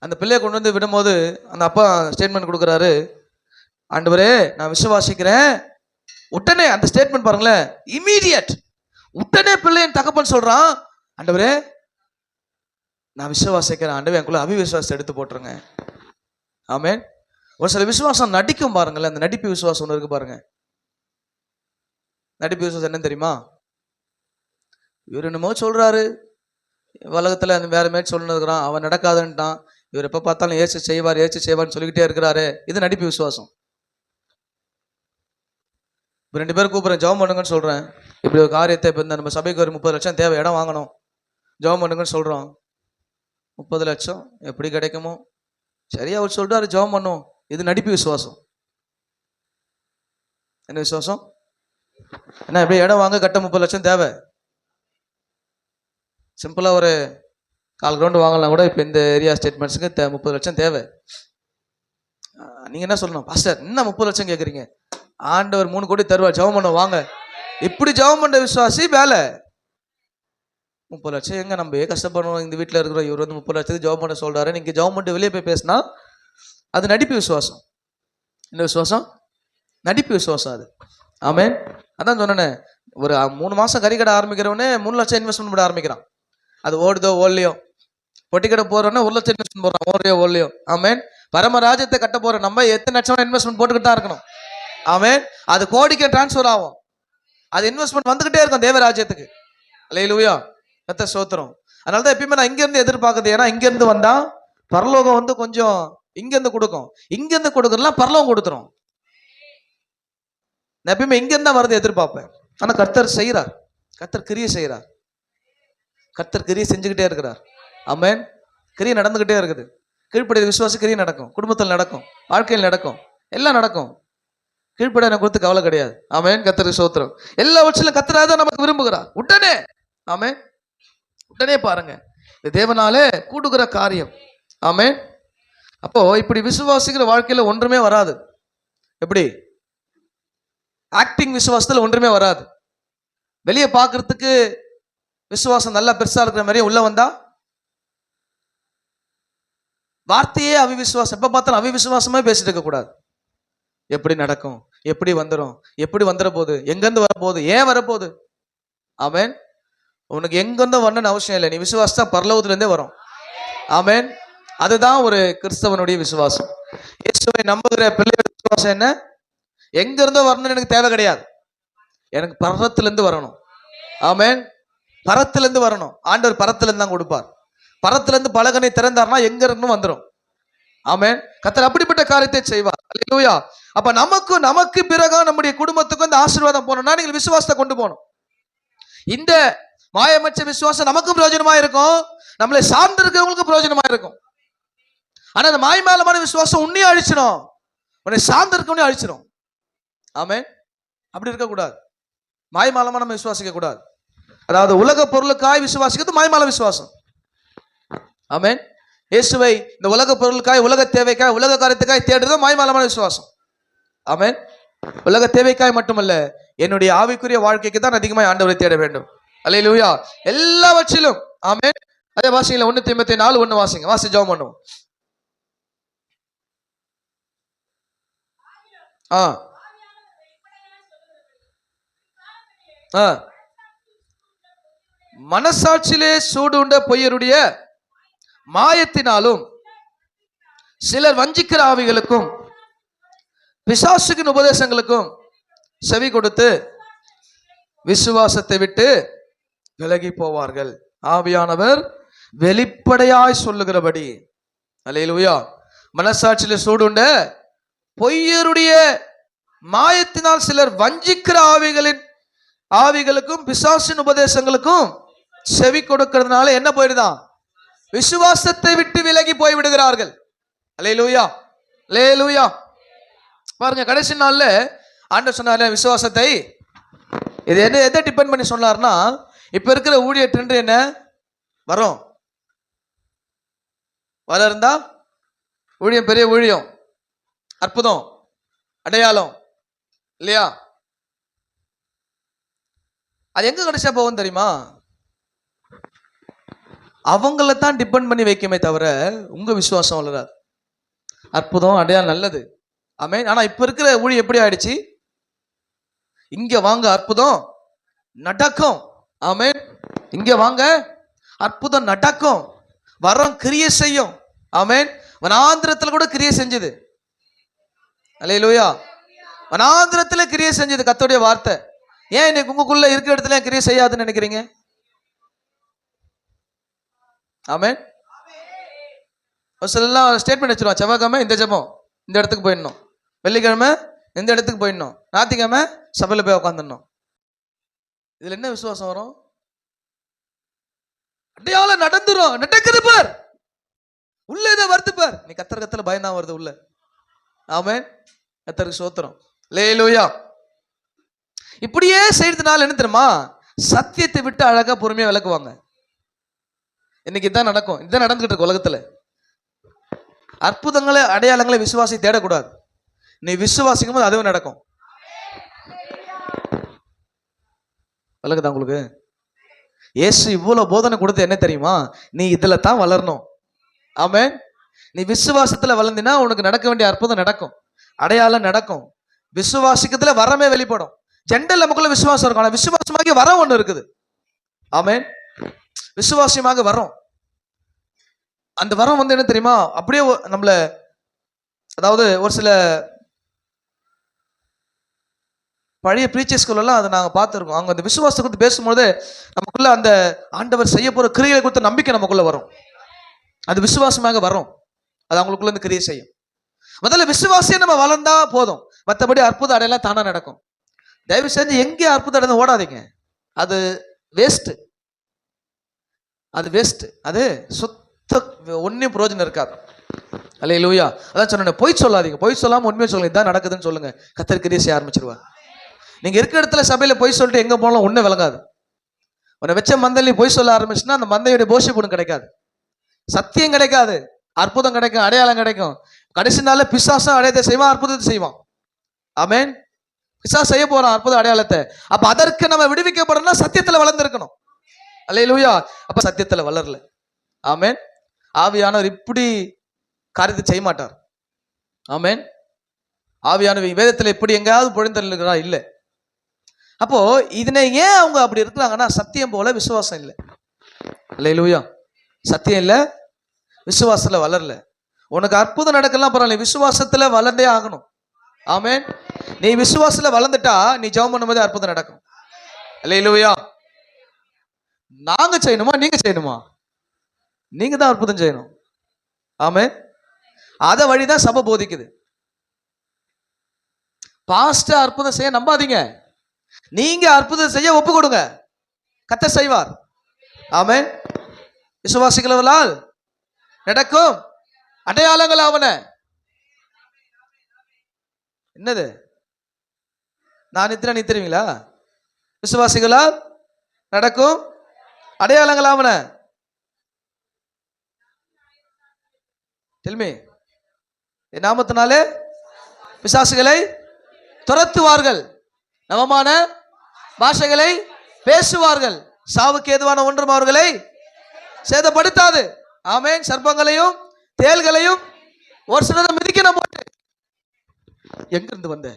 அந்த பிள்ளையை கொண்டு வந்து விடும்போது அந்த அப்பா ஸ்டேட்மெண்ட் கொடுக்குறாரு, ஆண்டவரே நான் விசுவாசிக்கிறேன். உடனே அந்த ஸ்டேட்மெண்ட் பாருங்களேன், இமீடியட். உடனே பிள்ளையின் தகப்பன் சொல்றான், ஆண்டவரே நான் விசுவாசிக்கிறேன், ஆண்டவரே எனக்குள்ள அவிவிசுவாசத்தை எடுத்து போட்டுருங்க. ஆமென். ஒரு சில விசுவாசம் நடிக்கும் பாருங்களேன், அந்த நடிப்பு விசுவாசம் ஒன்று இருக்கு பாருங்க. நடிப்பு விசுவாசம் என்ன தெரியுமா? இவர் என்னமோ சொல்றாரு, உலகத்துல அந்த வேற மாதிரி சொல்லுறான், அவன் நடக்காதுன்ட்டான், இவர் எப்ப பார்த்தாலும் ஏச்சு செய்வார்னு சொல்லிக்கிட்டே இருக்கிறாரு. இது நடிப்பு விசுவாசம். இப்போ 2 பேரும் கூப்பிட்றேன், ஜெபம் பண்ணுங்கன்னு சொல்றேன். இப்படி ஒரு காரியத்தை இப்போ இந்த நம்ம சபைக்கு ஒரு 30 லட்சம் தேவை, இடம் வாங்கணும், ஜெபம் பண்ணுங்கன்னு சொல்றோம். 30 லட்சம் எப்படி கிடைக்குமோ? சரியா அவர் சொல்றாரு, ஜெபம் பண்ணும். இது நடிப்பு விசுவாசம். என்ன விசுவாசம்? என்ன இப்படி இடம் வாங்க கட்ட 30 லட்சம் தேவை. சிம்பிளா ஒரு 4 கிரவுண்டு வாங்கலாம் கூட இப்போ இந்த ஏரியா ஸ்டேட்மெண்ட்ஸுக்கு 30 லட்சம் தேவை. நீங்க என்ன சொல்லணும்? பாஸ்டர் என்ன 30 லட்சம் கேட்குறீங்க? ஆண்டவர் 3 கோடி தருவார், ஜெபம் பண்ண வாங்க. இப்படி ஜெபம் பண்ண விசுவாசி வேலை. 30 லட்சம் எங்க நம்ம கஷ்டப்படுறோம், இந்த வீட்டில் இருக்கிறோம், இவர் வந்து 30 லட்சத்துக்கு ஜெபம் பண்ண சொல்றாரு, நீங்க ஜெபம் பண்ணிட்டு வெளியே போய் பேசினா அது நடிப்பு விசுவாசம். என்ன விசுவாசம்? நடிப்பு விசுவாசம் அது. ஆமென். அதான் சொன்னேன், ஒரு 3 மாசம் கறிக்கடை ஆரம்பிக்கிறவனே 3 லட்சம் இன்வெஸ்ட்மெண்ட் பண்ண ஆரம்பிக்கிறான். அது ஓடுதோ ஓடலையோ. பொட்டிக்கடை போறோன்னா 1 லட்சம் இன்வெஸ்ட்மெண்ட் போடுறான், ஓடலையோ. ஆமென். பரமராஜ்யத்தை கட்ட போற நம்ம எத்தனை லட்சம் இன்வெஸ்ட்மெண்ட் போட்டுக்கிட்டு தான் இருக்கணும். ஆமென். அது கோடிக்கு டிரான்ஸ்ஃபர் ஆகும். அது இன்வெஸ்ட்மெண்ட் வந்துகிட்டே இருக்கும் தேவராஜ்யத்துக்கு. அல்லேலூயா. கர்த்தர் ஸ்தோத்திரம். அதனால தான் எப்பயுமே நான் இங்க இருந்து எதிர்பார்க்குறது, ஏன்னா இங்க இருந்து வந்தா பரலோகம் வந்து கொஞ்சம் இங்க இருந்து கொடுக்கும், இங்க இருந்து கொடுக்கறதுலாம் பரலோகம் கொடுத்துரும். நான் எப்பயுமே இங்க இருந்தா வரது எதிர்பார்ப்பேன். ஆனா கர்த்தர் செய்யறார், கர்த்தர் கிரியை செய்யறார், கர்த்தர் கிரியை செஞ்சுக்கிட்டே இருக்கிறார். ஆமென். கிரியை நடந்துகிட்டே இருக்குது. கீழ்ப்படிய விசுவாச கிரியை நடக்கும், குடும்பத்தில் நடக்கும், வாழ்க்கையில் நடக்கும், எல்லாம் நடக்கும். கீழ்ப்படிய குறித்து கவலை கிடையாது. ஆமென். கர்த்தருக்கு ஸ்தோத்திரம். எல்லாவற்றிலும் கர்த்தர் தான் நமக்கு விரும்புகிறார். உடனே. ஆமென். உடனே பாருங்க, இது தேவனாலே கூடுகிற காரியம். ஆமென். அப்போ இப்படி விசுவாசிக்கிற வாழ்க்கையில ஒன்றுமே வராது. எப்படி? ஆக்டிங் விசுவாசத்துல ஒன்றுமே வராது. வெளியே பார்க்கறதுக்கு விசுவாசம் நல்லா பெருசா இருக்கிற மாதிரியே உள்ள வந்தா வார்த்தையே அவிவிசுவாசம். எப்ப பார்த்தாலும் அவிவிசுவாசமே பேசிட்டு இருக்க கூடாது. எப்படி நடக்கும், எப்படி வந்துடும், எப்படி வந்துட போகுது, எங்கிருந்து வரப்போகுது, ஏன் வரப்போகுது. ஆமென். உனக்கு எங்கிருந்து வரணும்னு அவசியம் இல்லை, நீ விசுவாசா பரலோகத்துல இருந்தே வரும். ஆமென். அதுதான் ஒரு கிறிஸ்தவனுடைய விசுவாசம். இயேசுவை நம்புகிற பிள்ளையோட விசுவாசம் என்ன? எங்க இருந்தோ வரணும்னு எனக்கு தேவை கிடையாது, எனக்கு பரத்திலிருந்து வரணும். ஆமென். பரத்திலிருந்து வரணும். ஆண்டவர் பரத்திலிருந்து தான் கொடுப்பார். பரத்திலிருந்து பலகனை திறந்தார்னா எங்க இருந்தும் வந்துடும். ஆமென். கர்த்தர் அப்படிப்பட்ட காரியத்தை செய்வார். அல்லேலூயா. அப்ப நமக்கு பிறகு நம்முடைய குடும்பத்துக்கு இந்த ஆசீர்வாதம் போகணும்னா நீங்கள் விசுவாசத்தை கொண்டு போகணும். இந்த மாயமற்ற விசுவாசம் நமக்கும் பிரயோஜனமா இருக்கும், நம்மளை சார்ந்து இருக்கிறவங்களுக்கு பிரயோஜனமா இருக்கும். ஆனா அந்த மாய்மாலமான விசுவாசம் உன்னையும் அழிச்சிடும், உன்னை சார்ந்து இருக்கவனையும் அழிச்சிடும். ஆமென். அப்படி இருக்கக்கூடாது. மாய்மாலமா நம்ம விசுவாசிக்க கூடாது. அதாவது உலக பொருளுக்காய் விசுவாசிக்கிறது மாய்மால விசுவாசம். ஆமென். இயேசுவை இந்த உலக பொருளுக்காய், உலக தேவைக்காய், உலக காரியத்துக்காய் தேடுறது மாய்மாலமான விசுவாசம். ஆமென். உலக தேவைக்காய் மட்டுமல்ல, என்னுடைய ஆவிக்குரிய வாழ்க்கைக்கு தான் அதிகமாக ஆண்டவரை தேட வேண்டும். அல்லேலூயா. எல்லாவற்றிலும். ஆமென். அதே வாசிங்கள 1 தீமோத்தேயு 4:1 வாசிங்க. வாசி ஜெபம் பண்ணுவோம். மனசாட்சியிலே சூடு உண்ட பொய்யருடைய மாயத்தினாலும் சிலர் வஞ்சிக்கிற ஆவிகளுக்கும் பிசாசுக்கின் உபதேசங்களுக்கும் செவி கொடுத்து விசுவாசத்தை விட்டு விலகி போவார்கள். ஆவியானவர் வெளிப்படையாய் சொல்லுகிறபடி, அல்லேலூயா, மனசாட்சியில சூடுண்ட பொய்யருடைய மாயத்தினால் சிலர் வஞ்சிக்கிற ஆவிகளுக்கும் பிசாசின் உபதேசங்களுக்கும் செவி கொடுக்கிறதுனால என்ன போயிடுதான்? விசுவாசத்தை விட்டு விலகி போய் விடுகிறார்கள். அல்லேலூயா, அல்லேலூயா. பாருங்க, கடைசி நாள்ல ஆண்டவர் சொன்னார் விசுவாசத்தை, இது என்ன எதை டிபெண்ட் பண்ணி சொன்னார்னா, இப்ப இருக்கிற ஊழிய ட்ரெண்ட் என்ன வரும்? வளர்ந்தா ஊழியம், பெரிய ஊழியம், அற்புதம், அடையாளம், இல்லையா? அது எங்க கடைசியா போகும் தெரியுமா? அவங்கள தான் டிபெண்ட் பண்ணி வைக்குமே தவிர உங்க விசுவாசம் வளராது. அற்புதம், அடையாளம் நல்லது, ஆமென். ஆனா இப்ப இருக்கிற ஊழியம் எப்படி ஆயிடுச்சு? இங்க வாங்க அற்புதம் நடக்கும், ஆமென். இங்க வாங்க அற்புதம் நடக்கும், வரம் கிரியை செய்யும், ஆமென். வனாந்திரத்துல கூட கிரியை செஞ்சது, அல்லேலூயா. வனாந்திரத்துல கிரியை செஞ்சது கர்த்தருடைய வார்த்தை. ஏன் இன்னைக்கு உங்களுக்குள்ள இருக்கிற இடத்துல கிரியை செய்யாதுன்னு நினைக்கிறீங்க? ஆமென். ஒரு சிலர்லாம் ஸ்டேட்மெண்ட் வச்சிருவான், செவ்வாய்க்கிழமை இந்த ஜெபம் இந்த இடத்துக்கு போயிடணும், வெள்ளிக்கிழமை இந்த இடத்துக்கு போயிடணும், ஞாயிற்றுக்கிழமை சபையில போய் உட்காந்துடணும். இதுல என்ன விசுவாசம் வரும்? அடையாளம் நடந்துரும், நடக்குது பார், உள்ள இதை வருது பார். நீ கத்தர் பயந்தான் வருது உள்ள, ஆமென். கத்தருக்கு சோத்திரம், அல்லேலூயா. இப்படியே செய்யறதுனால என்ன தெரியுமா? சத்தியத்தை விட்டு அழகா பொறுமையா விளக்குவாங்க. இன்னைக்கு இதான் நடக்கும், இதான் நடந்துகிட்டு இருக்கு உலகத்துல. அற்புதங்களை அடையாளங்களை விசுவாசி தேடக்கூடாது. நீ விசுவாசிக்கும் போது அதுவும் நடக்கும். விளக்குதா உங்களுக்கு? இயேசு இவ்வளவு போதனை கொடுத்து என்ன தெரியுமா? நீ இதுல தான் வளரணும், ஆமென். நீ விசுவாசத்துல வளர்ந்தினா உனக்கு நடக்க வேண்டிய அற்புதம் நடக்கும், அடையாளம் நடக்கும். விசுவாசிக்கத்துல வரமே வெளிப்படும். ஜெண்டல் நமக்குள்ள விசுவாசம் இருக்கும், ஆனா விசுவாசமாக வரம் ஒண்ணு இருக்குது, ஆமென். விசுவாசியமாக வரும். அந்த வரம் என்ன தெரியுமா? அப்படியே நம்மள, அதாவது ஒரு சில பழைய பிரீச்சர் ஸ்கூல்லாம் அதை நாங்கள் பார்த்துருக்கோம். அவங்க அந்த விசுவாசத்தை குறித்து பேசும்போது நமக்குள்ள அந்த ஆண்டவர் செய்ய போற கிரியைகளை குறித்த நம்பிக்கை நமக்குள்ள வரும். அது விசுவாசமாக வரும், அது அவங்களுக்குள்ள இருந்து கிரியை செய்யும். முதல்ல விசுவாசியை நம்ம வளர்ந்தா போதும், மற்றபடி அற்புத அடையெல்லாம் தானா நடக்கும். தயவு செஞ்சு எங்கே அற்புத அடைந்து ஓடாதீங்க, அது வேஸ்ட், அது வேஸ்ட், அது சுத்த ஒன்னும் பிரயோஜனம் இருக்காது. அல்லேலூயா. அதான் சொன்னேன், பொய் சொல்லாதீங்க, பொய் சொல்லாம உண்மையை சொல்லுங்க, இதான் நடக்குதுன்னு சொல்லுங்க, கர்த்தர் கிரியை செய்ய ஆரம்பிச்சிருவார். நீங்க இருக்கிற இடத்துல சபையில பொய் சொல்லிட்டு எங்க போனாலும் ஒண்ணு விளங்காது. உன்னை வச்ச மந்தையில பொய் சொல்ல ஆரம்பிச்சுன்னா அந்த மந்தையுடைய போஷிப்பு கிடைக்காது, சத்தியம் கிடைக்காது, அற்புதம் கிடைக்கும், அடையாளம் கிடைக்கும். கடைசி நாள்ல பிசாசும் அடையாளத்தை செய்வான், அற்புதத்தை செய்வான், ஆமென். பிசாசு செய்ய போறான் அற்புத அடையாளத்தை. அப்ப அதற்கு நம்ம விடுவிக்கப்படணும்னா சத்தியத்துல வளர்ந்துருக்கணும், அல்லேலூயா. அப்ப சத்தியத்துல வளரல, ஆமென். ஆவியானவர் இப்படி காரியத்தை செய்ய மாட்டார், ஆமென். ஆவியானவர் வேதத்துல எப்படி எங்கேயாவது பொழிந்தருளுகிறா? இல்ல. அப்போ இதனை ஏன் அவங்க அப்படி இருக்கிறாங்கன்னா, சத்தியம் போல விசுவாசம் இல்லை, அல்லேலூயா. சத்தியம் இல்லை, விசுவாசத்துல வளரல. உனக்கு அற்புதம் நடக்கலாம் பரவாயில்ல, விசுவாசத்துல வளர்ந்தே ஆகணும், ஆமென். நீ விசுவாசத்துல வளர்ந்துட்டா நீ ஜெபம் பண்ணும்போது அற்புதம் நடக்கும், அல்லேலூயா. நாங்க செய்யணுமா நீங்க செய்யணுமா? நீங்க தான் அற்புதம் செய்யணும், ஆமென். அத வழிதான் சபை போதிக்குது. பாஸ்டர் அற்புதம் செய்ய நம்பாதீங்க, நீங்க அற்புதம் செய்ய ஒப்பு கொடுங்க, கர்த்தர் செய்வார், ஆமென். விசுவாசிகளவர்களால் நடக்கும் அடையாளங்கள் ஆவன. என்னது? நான் நித்திர நித்திருவீங்களா? விசுவாசிகளால் நடக்கும் அடையாளங்கள் ஆவன. Tell me. என் நாமத்தினாலே பிசாசுகளை துரத்துவார்கள், நவமான பாஷைகளை பேசுவார்கள், சாவுக்கு ஏதுவான ஒன்றும் அவர்களை சேதப்படுத்தாது, ஆமென். சர்ப்பங்களையும் தேள்களையும் ஒரு சிலரை மிதிக்கணும் போட்டு. எங்க இருந்து வந்த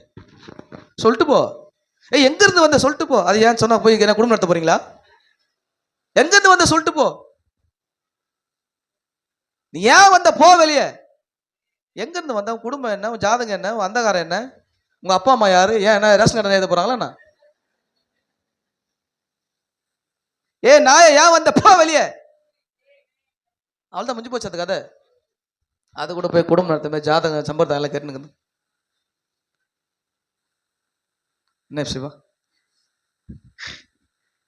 சொல்லிட்டு போ. எங்க இருந்து வந்த சொல்லிட்டு போ. அது ஏன் சொன்னா போய் என்ன குடும்பம் நடத்த போறீங்களா? எங்க இருந்து வந்த சொல்லிட்டு போ. நீ ஏன் வந்த? போ வெளியே. எங்க இருந்து வந்த, உன் குடும்பம் என்ன, உன் ஜாதகம் என்ன, உன் அந்தகாரம் என்ன, உங்க அப்பா அம்மா யாரு, ஏன் என்ன ரேஷன் கடை எழுத போறாங்களா என்ன? நான் ஏன் வந்தப்பா வெளியே, அவள்தான் முடிஞ்சு போச்சு அந்த கதை. அது கூட போய் குடும்பம் நடத்துமே ஜாதகம் சம்பளத்தை எல்லாம் கேட்டுனுக்குது. என்ன சிவா,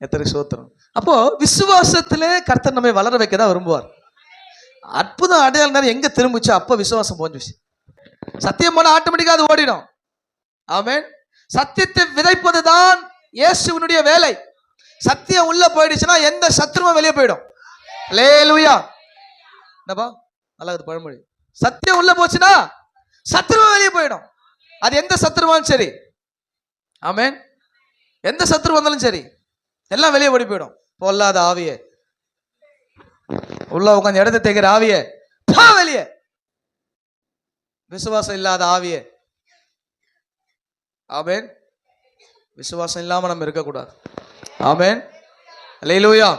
எத்தனை சோத்திரம். அப்போ விசுவாசத்திலே கர்த்தர் நம்மை வளர வைக்க தான் விரும்புவார். அற்புதம் அடையாள நேரம் எங்க திரும்பிச்சு, அப்ப விசுவாசம் போஞ்சுச்சு. சத்தியம் போனா ஆட்டோமேட்டிக்கா அது ஓடிடும். ஆமென். சத்தியத்தை விதைப்பதுதான் இயேசுவினுடைய வேலை. சத்தியம் உள்ள போயிடுச்சுன்னா எந்த சத்துருவும் வெளியே போயிடும். அல்லேலூயா. என்னப்பா நல்லா இருக்குது பழமொழி. சத்தியம் உள்ள போச்சுன்னா சத்துருவும் வெளியே போயிடும். அது எந்த சத்துருவாலும் சரி. ஆமென். எந்த சத்துரு வந்தாலும் சரி, எல்லாம் வெளியே ஓடி போயிடும். பொல்லாத ஆவியே, உள்ள உட்காந்து இடத்தை தேக்கிற ஆவியே, பா வெளியே. விசுவாசம் இல்லாத ஆவியே. ஆமென். விசுவாசம் இல்லாம நம்ம இருக்கக்கூடாது. ஆமென். அல்லேலூயா.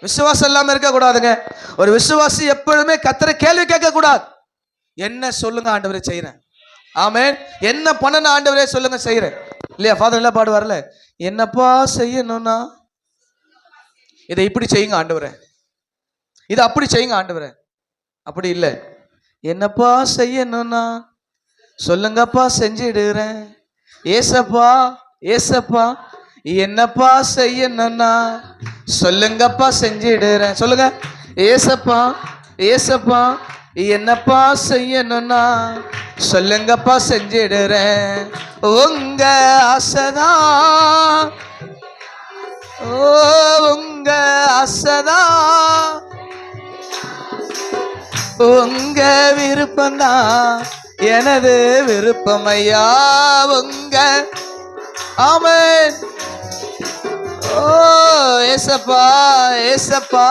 விசுவாசம் இல்லாம இருக்க கூடாதுங்க. ஒரு விசுவாசி எப்பொழுதுமே கர்த்தரை கேள்வி கேட்க கூடாது. என்ன சொல்லுங்க ஆண்டவரே செய்யறேன். ஆமென். என்ன பண்ணணும் ஆண்டவரே சொல்லுங்க செய்யறேன். இல்லையா? ஃபாதர் எல்லாம் பாடுவார்ல, என்னப்பா செய்யணும்னா இதை இப்படி செய்யுங்க ஆண்டவரே, இதை அப்படி செய்யுங்க ஆண்டவரே. அப்படி இல்லை, என்னப்பா செய்யணும்னா சொல்லுங்கப்பா செஞ்சிடுறேன். ஏசப்பா ஏசப்பா என்னப்பா செய்யணும்னா சொல்லுங்கப்பா செஞ்சிடுறேன். சொல்லுங்க, ஏசப்பா ஏசப்பா என்னப்பா செய்யணும்னா சொல்லுங்கப்பா செஞ்சிடுறேன். உங்க ஆசைதான், ஓ உங்க ஆசைதான், உங்க விருப்பம்தான் எனது விருப்பம் ஐயா. உங்க ஆமென். ஓ ஏசப்பா ஏசப்பா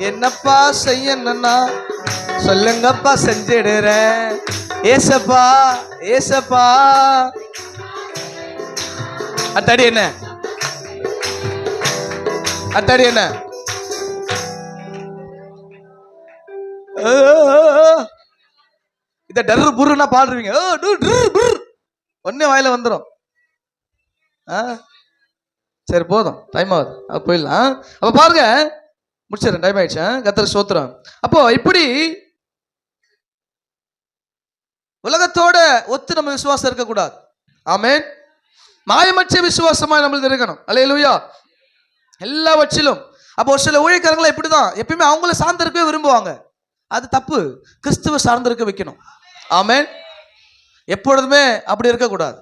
என்னப்பா செய்யணும்னா சொல்லுங்கப்பா செஞ்சிடுறேன். ஏசப்பா ஏசப்பா. அத்தாடி என்ன, அத்தாடி என்ன, இத டர்ரு புருன்னா பாடுறீங்க, ஒன்னே வாயில வந்துடும். சரி போதும், டைம் ஆகுது, போயிடலாம். அப்ப பாருங்க, முடிச்சிடறேன், டைம் ஆயிடுச்சு. கர்த்தருக்கு ஸ்தோத்திரம். அப்போ இப்படி உலகத்தோட ஒத்து நம்ம விசுவாசம் இருக்கக்கூடாது. ஆமென். மாயமற்ற விசுவாசமா நம்மளுக்கு இருக்கணும். அல்லேலூயா. எல்லாவற்றிலும். அப்போ ஒரு சில ஊழியக்காரங்களை இப்படிதான் எப்பயுமே அவங்கள சார்ந்திருக்கவே விரும்புவாங்க. அது தப்பு. கிறிஸ்துவ சார்ந்திருக்க வைக்கணும். ஆமென். எப்பொழுதுமே அப்படி இருக்கக்கூடாது.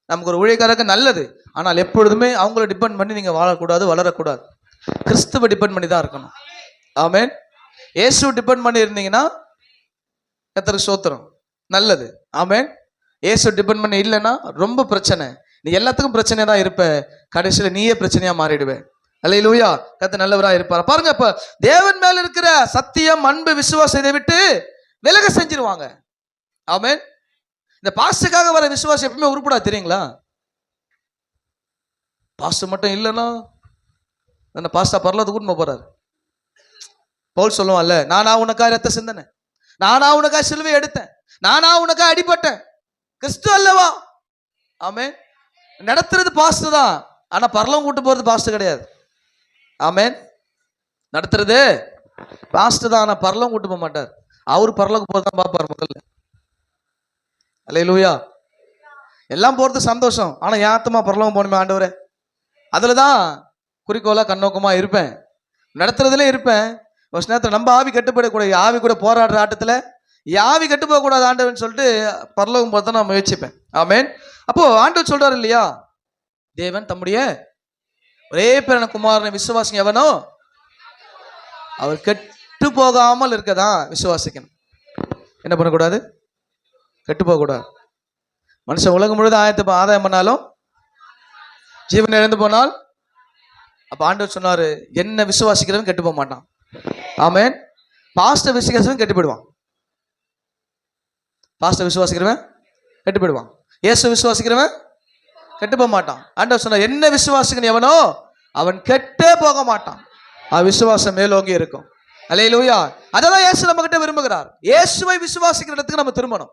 நமக்கு ஒரு ஊழியக்காரருக்கு நல்லது, ஆனால் எப்பொழுதுமே அவங்கள டிபெண்ட் பண்ணி நீங்க வாழக்கூடாது, வளரக்கூடாது. கிறிஸ்துவ டிபெண்ட் பண்ணி தான் இருக்கணும். ஆமென். இயேசு டிபெண்ட் பண்ணி இருந்தீங்கன்னா கர்த்தருக்கு ஸ்தோத்திரம், நல்லது. ஆமென். இயேசு டிபெண்ட் பண்ணி இல்லைன்னா ரொம்ப பிரச்சனை. நீ எல்லாத்துக்கும் பிரச்சனையா தான் இருப்ப, கடைசியில் நீயே பிரச்சனையா மாறிடுவே. அல்லேலூயா. கர்த்தர் நல்லவரா இருப்பார். பாருங்க, இப்ப தேவன் மேல இருக்கிற சத்தியம், அன்பு, விசுவாசம் இதை விட்டு விலக செஞ்சிருவாங்க. ஆமென். இந்த பாஸ்டுக்காக வர விசுவாசம் எப்பவுமே உருப்படாது, தெரியுங்களா? பாஸ்ட் மட்டும் இல்லைன்னா அந்த பாஸ்டா பரலோகத்துக்கு கூட்டிட்டு போறாரு. பவுல் சொல்லுவான்ல, நானா உனக்காக ரத்த சிந்தனை, நானா உனக்காக சிலுவை எடுத்தேன், நானா உனக்காக அடிபட்டேன், கிறிஸ்து அல்லவா. ஆமென். நடத்துறது பாஸ்ட் தான், ஆனா பரலோகம் கூட்டு போறது பாஸ்ட் கிடையாது. ஆமென். நடத்துறது பாஸ்ட் தான், ஆனா பரலோகம் கூட்டு போக மாட்டார். அவர் பரலோகம் போறதான் பார்ப்பார் முதல்ல. அல்லேலூயா. எல்லாம் போறது சந்தோஷம், ஆனா என் ஆத்மா பரலோகம் போகணுமே ஆண்டவரே, அதுலதான் குறிக்கோளா கண்ணோக்கமா இருப்பேன். நடத்துறதுல இருப்பேன். ஒரு நேரத்தில் நம்ம ஆவி கட்டுப்படக்கூடாது. ஆவி கூட போராடுற ஆட்டத்துல ஆவி கட்டு போக கூடாது ஆண்டவன் சொல்லிட்டு பரலோகம் போறத நான் முயற்சிப்பேன். ஆமென். அப்போ ஆண்டவர் சொல்றாரு இல்லையா, தேவன் தம்முடைய ஒரே பேரான குமாரனை விசுவாசிங்க எவனோ அவர் கெட்டு போகாமல் இருக்கதான் விசுவாசிக்கணும். என்ன பண்ணக்கூடாது? கெட்டு போக கூடாது. மனுஷன் உலகம் முழுவதும் ஆதாயம் பண்ணாலும் ஜீவன் இழந்து போனால், அப்ப ஆண்டவர் சொன்னாரு, என்ன விசுவாசிக்கிறவன் கெட்டு போக மாட்டான். ஆமென். பாஸ்டர் விசுவாசிக்கிறவன் கெட்டு போயிடுவான். பாஸ்டர் விசுவாசிக்கிறவன் கெட்டு போயிடுவான். இயேசு விசுவாசிக்கிறவன் கெட்டு போக மாட்டான். ஆண்டவர் சொன்னார், என்ன விசுவாசிக்கிறவன் எவனோ அவன் கெட்டே போக மாட்டான். விசுவாசம் மேலோங்கி இருக்கும். அல்லேலூயா. அததான் இயேசு நம்ம கிட்ட விரும்புகிறார். இயேசுவை விசுவாசிக்கிற இடத்துக்கு நம்ம திரும்பணும்.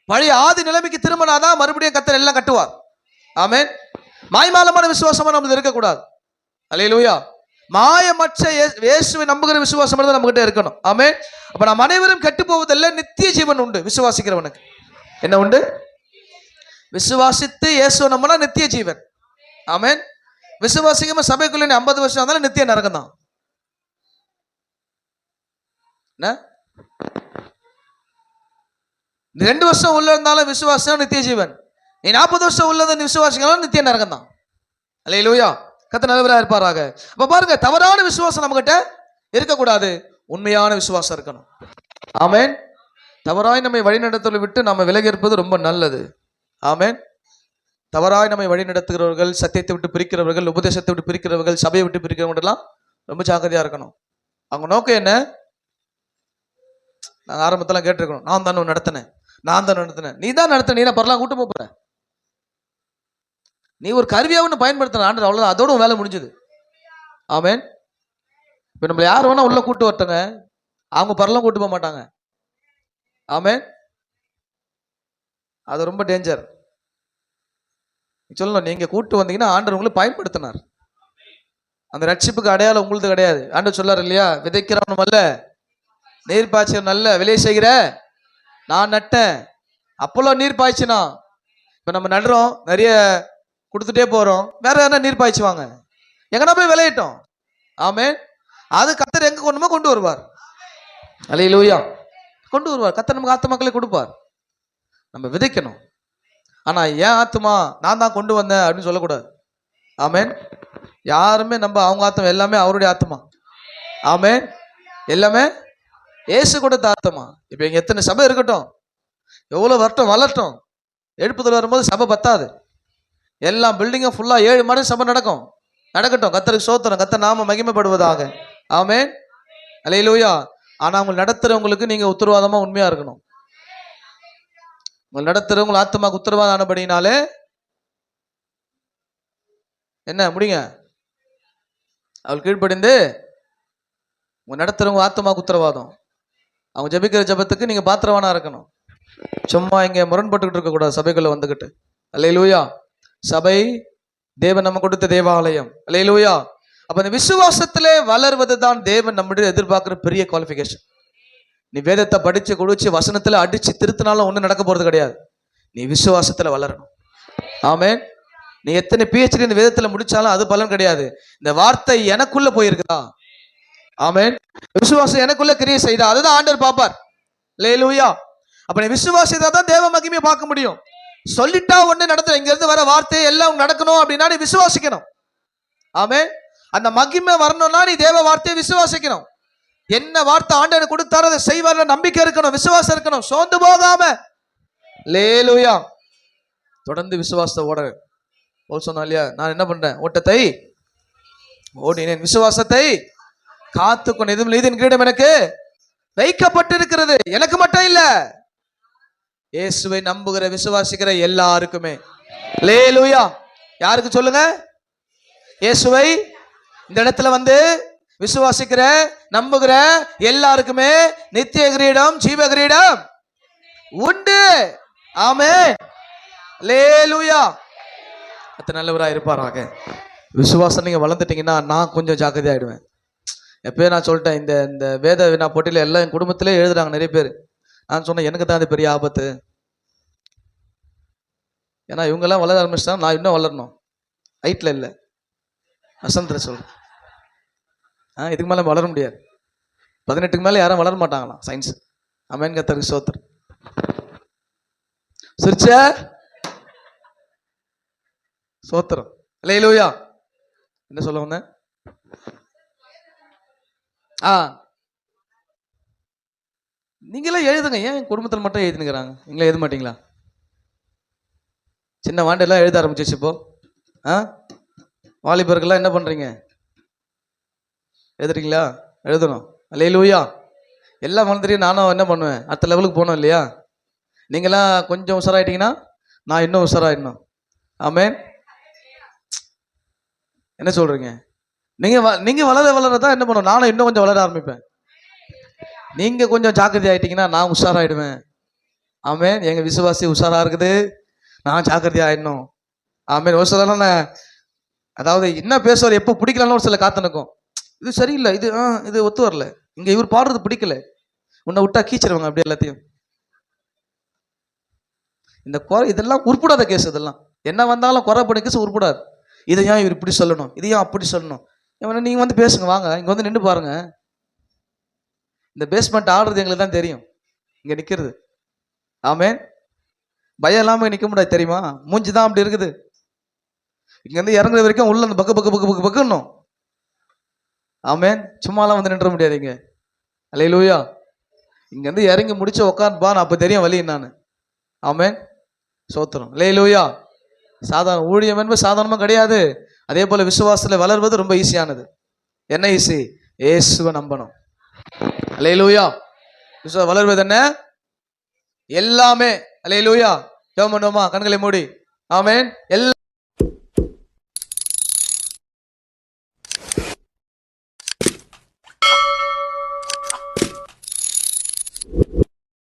பழைய ஆதி நிலைமைக்கு திரும்பினாதான் மறுபடியும் கர்த்தர் எல்லாம் கட்டுவார். ஆமென். மாய்மாலமான விசுவாசமா நம்மள இருக்கக்கூடாது. அல்லேலூயா. மாயமற்ற இயேசுவை நம்புகிற விசுவாசம் தான் நம்ம கிட்ட இருக்கணும். ஆமென். அப்ப நாம் அனைவரும் கெட்டு போவதில்லை, நித்திய ஜீவன் உண்டு விசுவாசிக்கிறவனுக்கு. என்ன உண்டு? விசுவாசித்து இயேசுவை நம்பினா நித்திய ஜீவன். ஆமென். விசுவாசிக்காம சபைக்குள்ள 50 வருஷம் இருந்தாலும் நித்திய நரகம் தான். என்ன 2 வருஷம் உள்ள இருந்தாலும் விசுவாசம் நித்திய ஜீவன். நீ 40 வருஷம் உள்ளது விசுவாசிக்கலாம் நித்திய நரகம் தான். அல்லேலூயா. கர்த்தர் நல்லவராக இருப்பாராக. அப்ப பாருங்க, தவறான விசுவாசம் நம்ம கிட்ட இருக்கக்கூடாது, உண்மையான விசுவாசம் இருக்கணும். ஆமென். தவறாய் நம்மை வழிநடத்தலை விட்டு நம்ம விலகி இருப்பது ரொம்ப நல்லது. ஆமென். தவறாய் நம்மை வழி நடத்துகிறவர்கள், சத்தியத்தை விட்டு பிரிக்கிறவர்கள், உபதேசத்தை விட்டு பிரிக்கிறவர்கள், சபையை விட்டு பிரிக்கிறவங்க எல்லாம் ரொம்ப ஜாக்கிரதையா இருக்கணும். அவங்க நோக்கம் என்ன? நாங்கள் ஆரம்பத்தெல்லாம் கேட்டிருக்கணும், நான் தான் நடத்தினேன், நான் தான் நடத்தினேன். நீ தான் நடத்தின, நீ பரலாம் கூட்டு போற, நீ ஒரு கருவியாக ஒன்று பயன்படுத்தின ஆண்டு, அவ்வளோதான், அதோட வேலை முடிஞ்சது. ஆமென். இப்போ நம்மள யார் வேணா உள்ள கூட்டு வரட்டங்க, அவங்க பரலாம் கூட்டு போக மாட்டாங்க. ஆமென். அது ரொம்ப டேஞ்சர். சொல்லணும், நீங்க கூட்டு வந்தீங்கன்னா ஆண்டவர் உங்களை பயன்படுத்தினார். அந்த ரட்சிப்புக்கு அடையாளம் உங்களுது கிடையாது. ஆண்டவர் சொல்லார் இல்லையா, விதைக்கிறவனும் அல்ல நீர் பாய்ச்ச நல்ல விளைய செய்கிற நான் நட்டேன். அப்போல்லாம் நீர் பாய்ச்சினா, இப்ப நம்ம நடுறோம், நிறைய கொடுத்துட்டே போறோம், வேற யாரா நீர் பாய்ச்சுவாங்க, எங்கன்னா போய் விளையிட்டோம். ஆமென். அது கர்த்தர் எங்க கொண்டுமோ கொண்டு வருவார். அல்லேலூயா. கொண்டு வருவார். கர்த்தர் நமக்கு ஆத்து மக்களை கொடுப்பார். நம்ம விதைக்கணும். ஆனா ஏன் ஆத்துமா நான் தான் கொண்டு வந்தேன் அப்படின்னு சொல்லக்கூடாது. ஆமென். யாருமே நம்ம அவங்க ஆத்மா, எல்லாமே அவருடைய ஆத்மா. ஆமென். எல்லாமே ஏசு கொடுத்த ஆத்மா. இப்ப இங்க எத்தனை சபை இருக்கட்டும், எவ்வளவு வருஷம் வளரட்டும், எழுப்புதல் வரும்போது சபை பத்தாது. எல்லாம் பில்டிங்கும் ஃபுல்லா 7 மணி சபை நடக்கட்டும். கர்த்தருக்கு ஸ்தோத்திரம், கர்த்தர் நாம மகிமைப்படுவதாக. ஆமென். அல்லேலூயா. ஆனா அவங்க நடத்துறவங்களுக்கு நீங்க உத்தரவாதமா உண்மையா இருக்கணும். உங்கள் நடத்துறவங்க ஆத்மாக்கு உத்தரவாதம் ஆனபடினாலே என்ன முடியுங்க, அவள் கீழ்ப்படிந்து உங்க நடத்துறவங்க ஆத்மாக்கு உத்தரவாதம். அவங்க ஜபிக்கிற ஜபத்துக்கு நீங்க பாத்திரவானா இருக்கணும். சும்மா இங்க முரண்பட்டுக்கிட்டு இருக்க கூடாது சபைக்குள்ள வந்துகிட்டு. அல்லேலூயா. சபை தேவன் நம்ம கொடுத்த தேவாலயம். அல்லேலூயா. அப்ப இந்த விசுவாசத்திலே வளர்வது தான் தேவன் நம்முடைய எதிர்பார்க்கிற பெரிய குவாலிஃபிகேஷன். நீ வேதத்தை படிச்சு குடிச்சு வசனத்துல அடிச்சு திருத்தினாலும் ஒன்றும் நடக்க போறது கிடையாது. நீ விசுவாசத்துல வளரணும். ஆமென். நீ எத்தனை PhD இந்த வேதத்துல முடிச்சாலும் அது பலன் கிடையாது. இந்த வார்த்தை எனக்குள்ள போயிருக்குதா? ஆமென். விசுவாசம் எனக்குள்ள கிரியை செய்தா, அதுதான் ஆண்டவர் பார்ப்பார். அல்லேலூயா. அப்ப நீ விசுவாசித்தா தான் தேவ மகிமையை பார்க்க முடியும். சொல்லிட்டா ஒண்ணு நடத்த, இங்க இருந்து வர வார்த்தை எல்லாம் நடக்கணும் அப்படின்னா நீ விசுவாசிக்கணும். ஆமென். அந்த மகிமை வரணும்னா நீ தேவ வார்த்தையை விசுவாசிக்கணும். என்ன வார்த்தை ஆண்டவர் கொடுத்தாரோ அதை செய்வார்ல நம்பிக்கை இருக்கணும், விசுவாசம் இருக்கணும், சோர்ந்து போகாம. அல்லேலூயா. தொடர்ந்து விசுவாசத்தை ஓட சொன்னா இல்லையா, நான் என்ன பண்றேன், ஓட்டத்தை ஓடினேன், விசுவாசத்தை காத்துக்கொண்டு, எதுவும் நீதியின் கிரீடம் எனக்கு வைக்கப்பட்டிருக்கிறது. எனக்கு மட்டும் இல்ல, இயேசுவை நம்புகிற விசுவாசிக்கிற எல்லாருக்குமே. அல்லேலூயா. யாருக்கு சொல்லுங்க? இயேசுவை இந்த இடத்துல வந்து விசுவாசிக்கிற நம்புகிற எல்லாருக்குமே நித்திய கிரீடம், ஜீவ கிரீடம் உண்டு. ஆமென். அல்லேலூயா. அத்தனை நல்லவராக இருப்பாராக. விசுவாசம் நீங்க வளர்ந்துட்டீங்கன்னா நான் கொஞ்சம் ஜாக்கிரதை ஆயிடுவேன். எப்பயே நான் சொல்லிட்டேன், இந்த வேத வினா போட்டியில எல்லாம் என் குடும்பத்திலே எழுதுறாங்க நிறைய பேர். நான் சொன்னேன், எனக்கு தான் அது பெரிய ஆபத்து. ஏன்னா இவங்கெல்லாம் வளர ஆரம்பிச்சா நான் இன்னும் வளரணும். ஹைட்ல இல்லை, வசந்தர சொல்றேன். இதுக்கு மேலே வளர முடியாது. 18க்கு மேலே யாரும் வளர மாட்டாங்களாம் சயின்ஸ். ஆமென். கர்த்தருக்கு ஸ்தோத்திரம். சிரிச்ச ஸ்தோத்திரம். அல்லேலூயா. என்ன சொல்ல வந்தேன்? நீங்களாம் எழுதுங்க. ஏன் என் குடும்பத்தில் மட்டும் எழுதினுக்கிறாங்க, நீங்களே எழுத மாட்டீங்களா? சின்ன வாண்டெல்லாம் எழுத ஆரம்பிச்சிச்சு இப்போ. வாலிபர்கள்லாம் என்ன பண்றீங்க? எழுதுறீங்களா? எழுதணும். அல்லேலூயா. எல்லாம் வளர்ந்துட்டு நானும் என்ன பண்ணுவேன், அடுத்த லெவலுக்கு போகணும் இல்லையா? நீங்களாம் கொஞ்சம் உஷாராயிட்டீங்கன்னா நான் இன்னும் உஷாராயிடணும். ஆமென். என்ன சொல்றீங்க? நீங்க வளரதான் என்ன பண்ணுவோம், நானும் இன்னும் கொஞ்சம் வளர ஆரம்பிப்பேன். நீங்க கொஞ்சம் ஜாக்கிரதை ஆயிட்டீங்கன்னா நான் உஷாராயிடுவேன். ஆமென். எங்க விசுவாசி உஷாரா இருக்குது, நான் ஜாக்கிரதையா ஆயிடணும். ஆமென். ஒரு சிலர் அதாவது என்ன பேசுவார், எப்போ பிடிக்கலன்னு ஒரு சில காத்து நிற்கும். இது சரியில்லை, இது ஒத்து வரல, இங்க இவர் பாடுறது பிடிக்கல, உன்னை விட்டா கீச்சிருவாங்க அப்படி எல்லாத்தையும். இந்த குறை இதெல்லாம் உருப்படாத கேஸ். இதெல்லாம் என்ன வந்தாலும் குறை பண்ண கேஸ் உருப்படாது. இதை ஏன் இவர் இப்படி சொல்லணும், இதை ஏன் அப்படி சொல்லணும். நீங்க வந்து பேசுங்க, வாங்க இங்க வந்து நின்று பாருங்க. இந்த பேஸ்மெண்ட் ஆடுறது எங்களுக்கு தான் தெரியும், இங்க நிக்கிறது. ஆமென். பயம் இல்லாம நிக்க முடியாது தெரியுமா, மூஞ்சி தான் அப்படி இருக்குது. இங்க இருந்து இறங்குற வரைக்கும் உள்ள அந்த பக்கு பக்கு பக்கு பக்கு பக்குன்னும். ஆமென். சும்மாலாம் வந்து நின்ற முடியாதுங்க. அல்லேலூயா. இங்க இருந்து இறங்கி முடிச்சு உட்காந்து நான் அப்ப தெரியும் வழி என்னான்னு. ஆமென். சோத்திரம். அல்லேலூயா. சாதாரண ஊழியம் என்பது சாதாரணமா கிடையாது. அதே போல விசுவாசத்துல வளர்வது ரொம்ப ஈஸியானது. என்ன ஈஸி? இயேசுவை நம்பணும். அல்லேலூயா. விசுவாச வளர்வது என்ன? எல்லாமே. அல்லேலூயா. ஜெபம் பண்ணுவோமா? கண்களை மூடி. ஆமென். எல்லா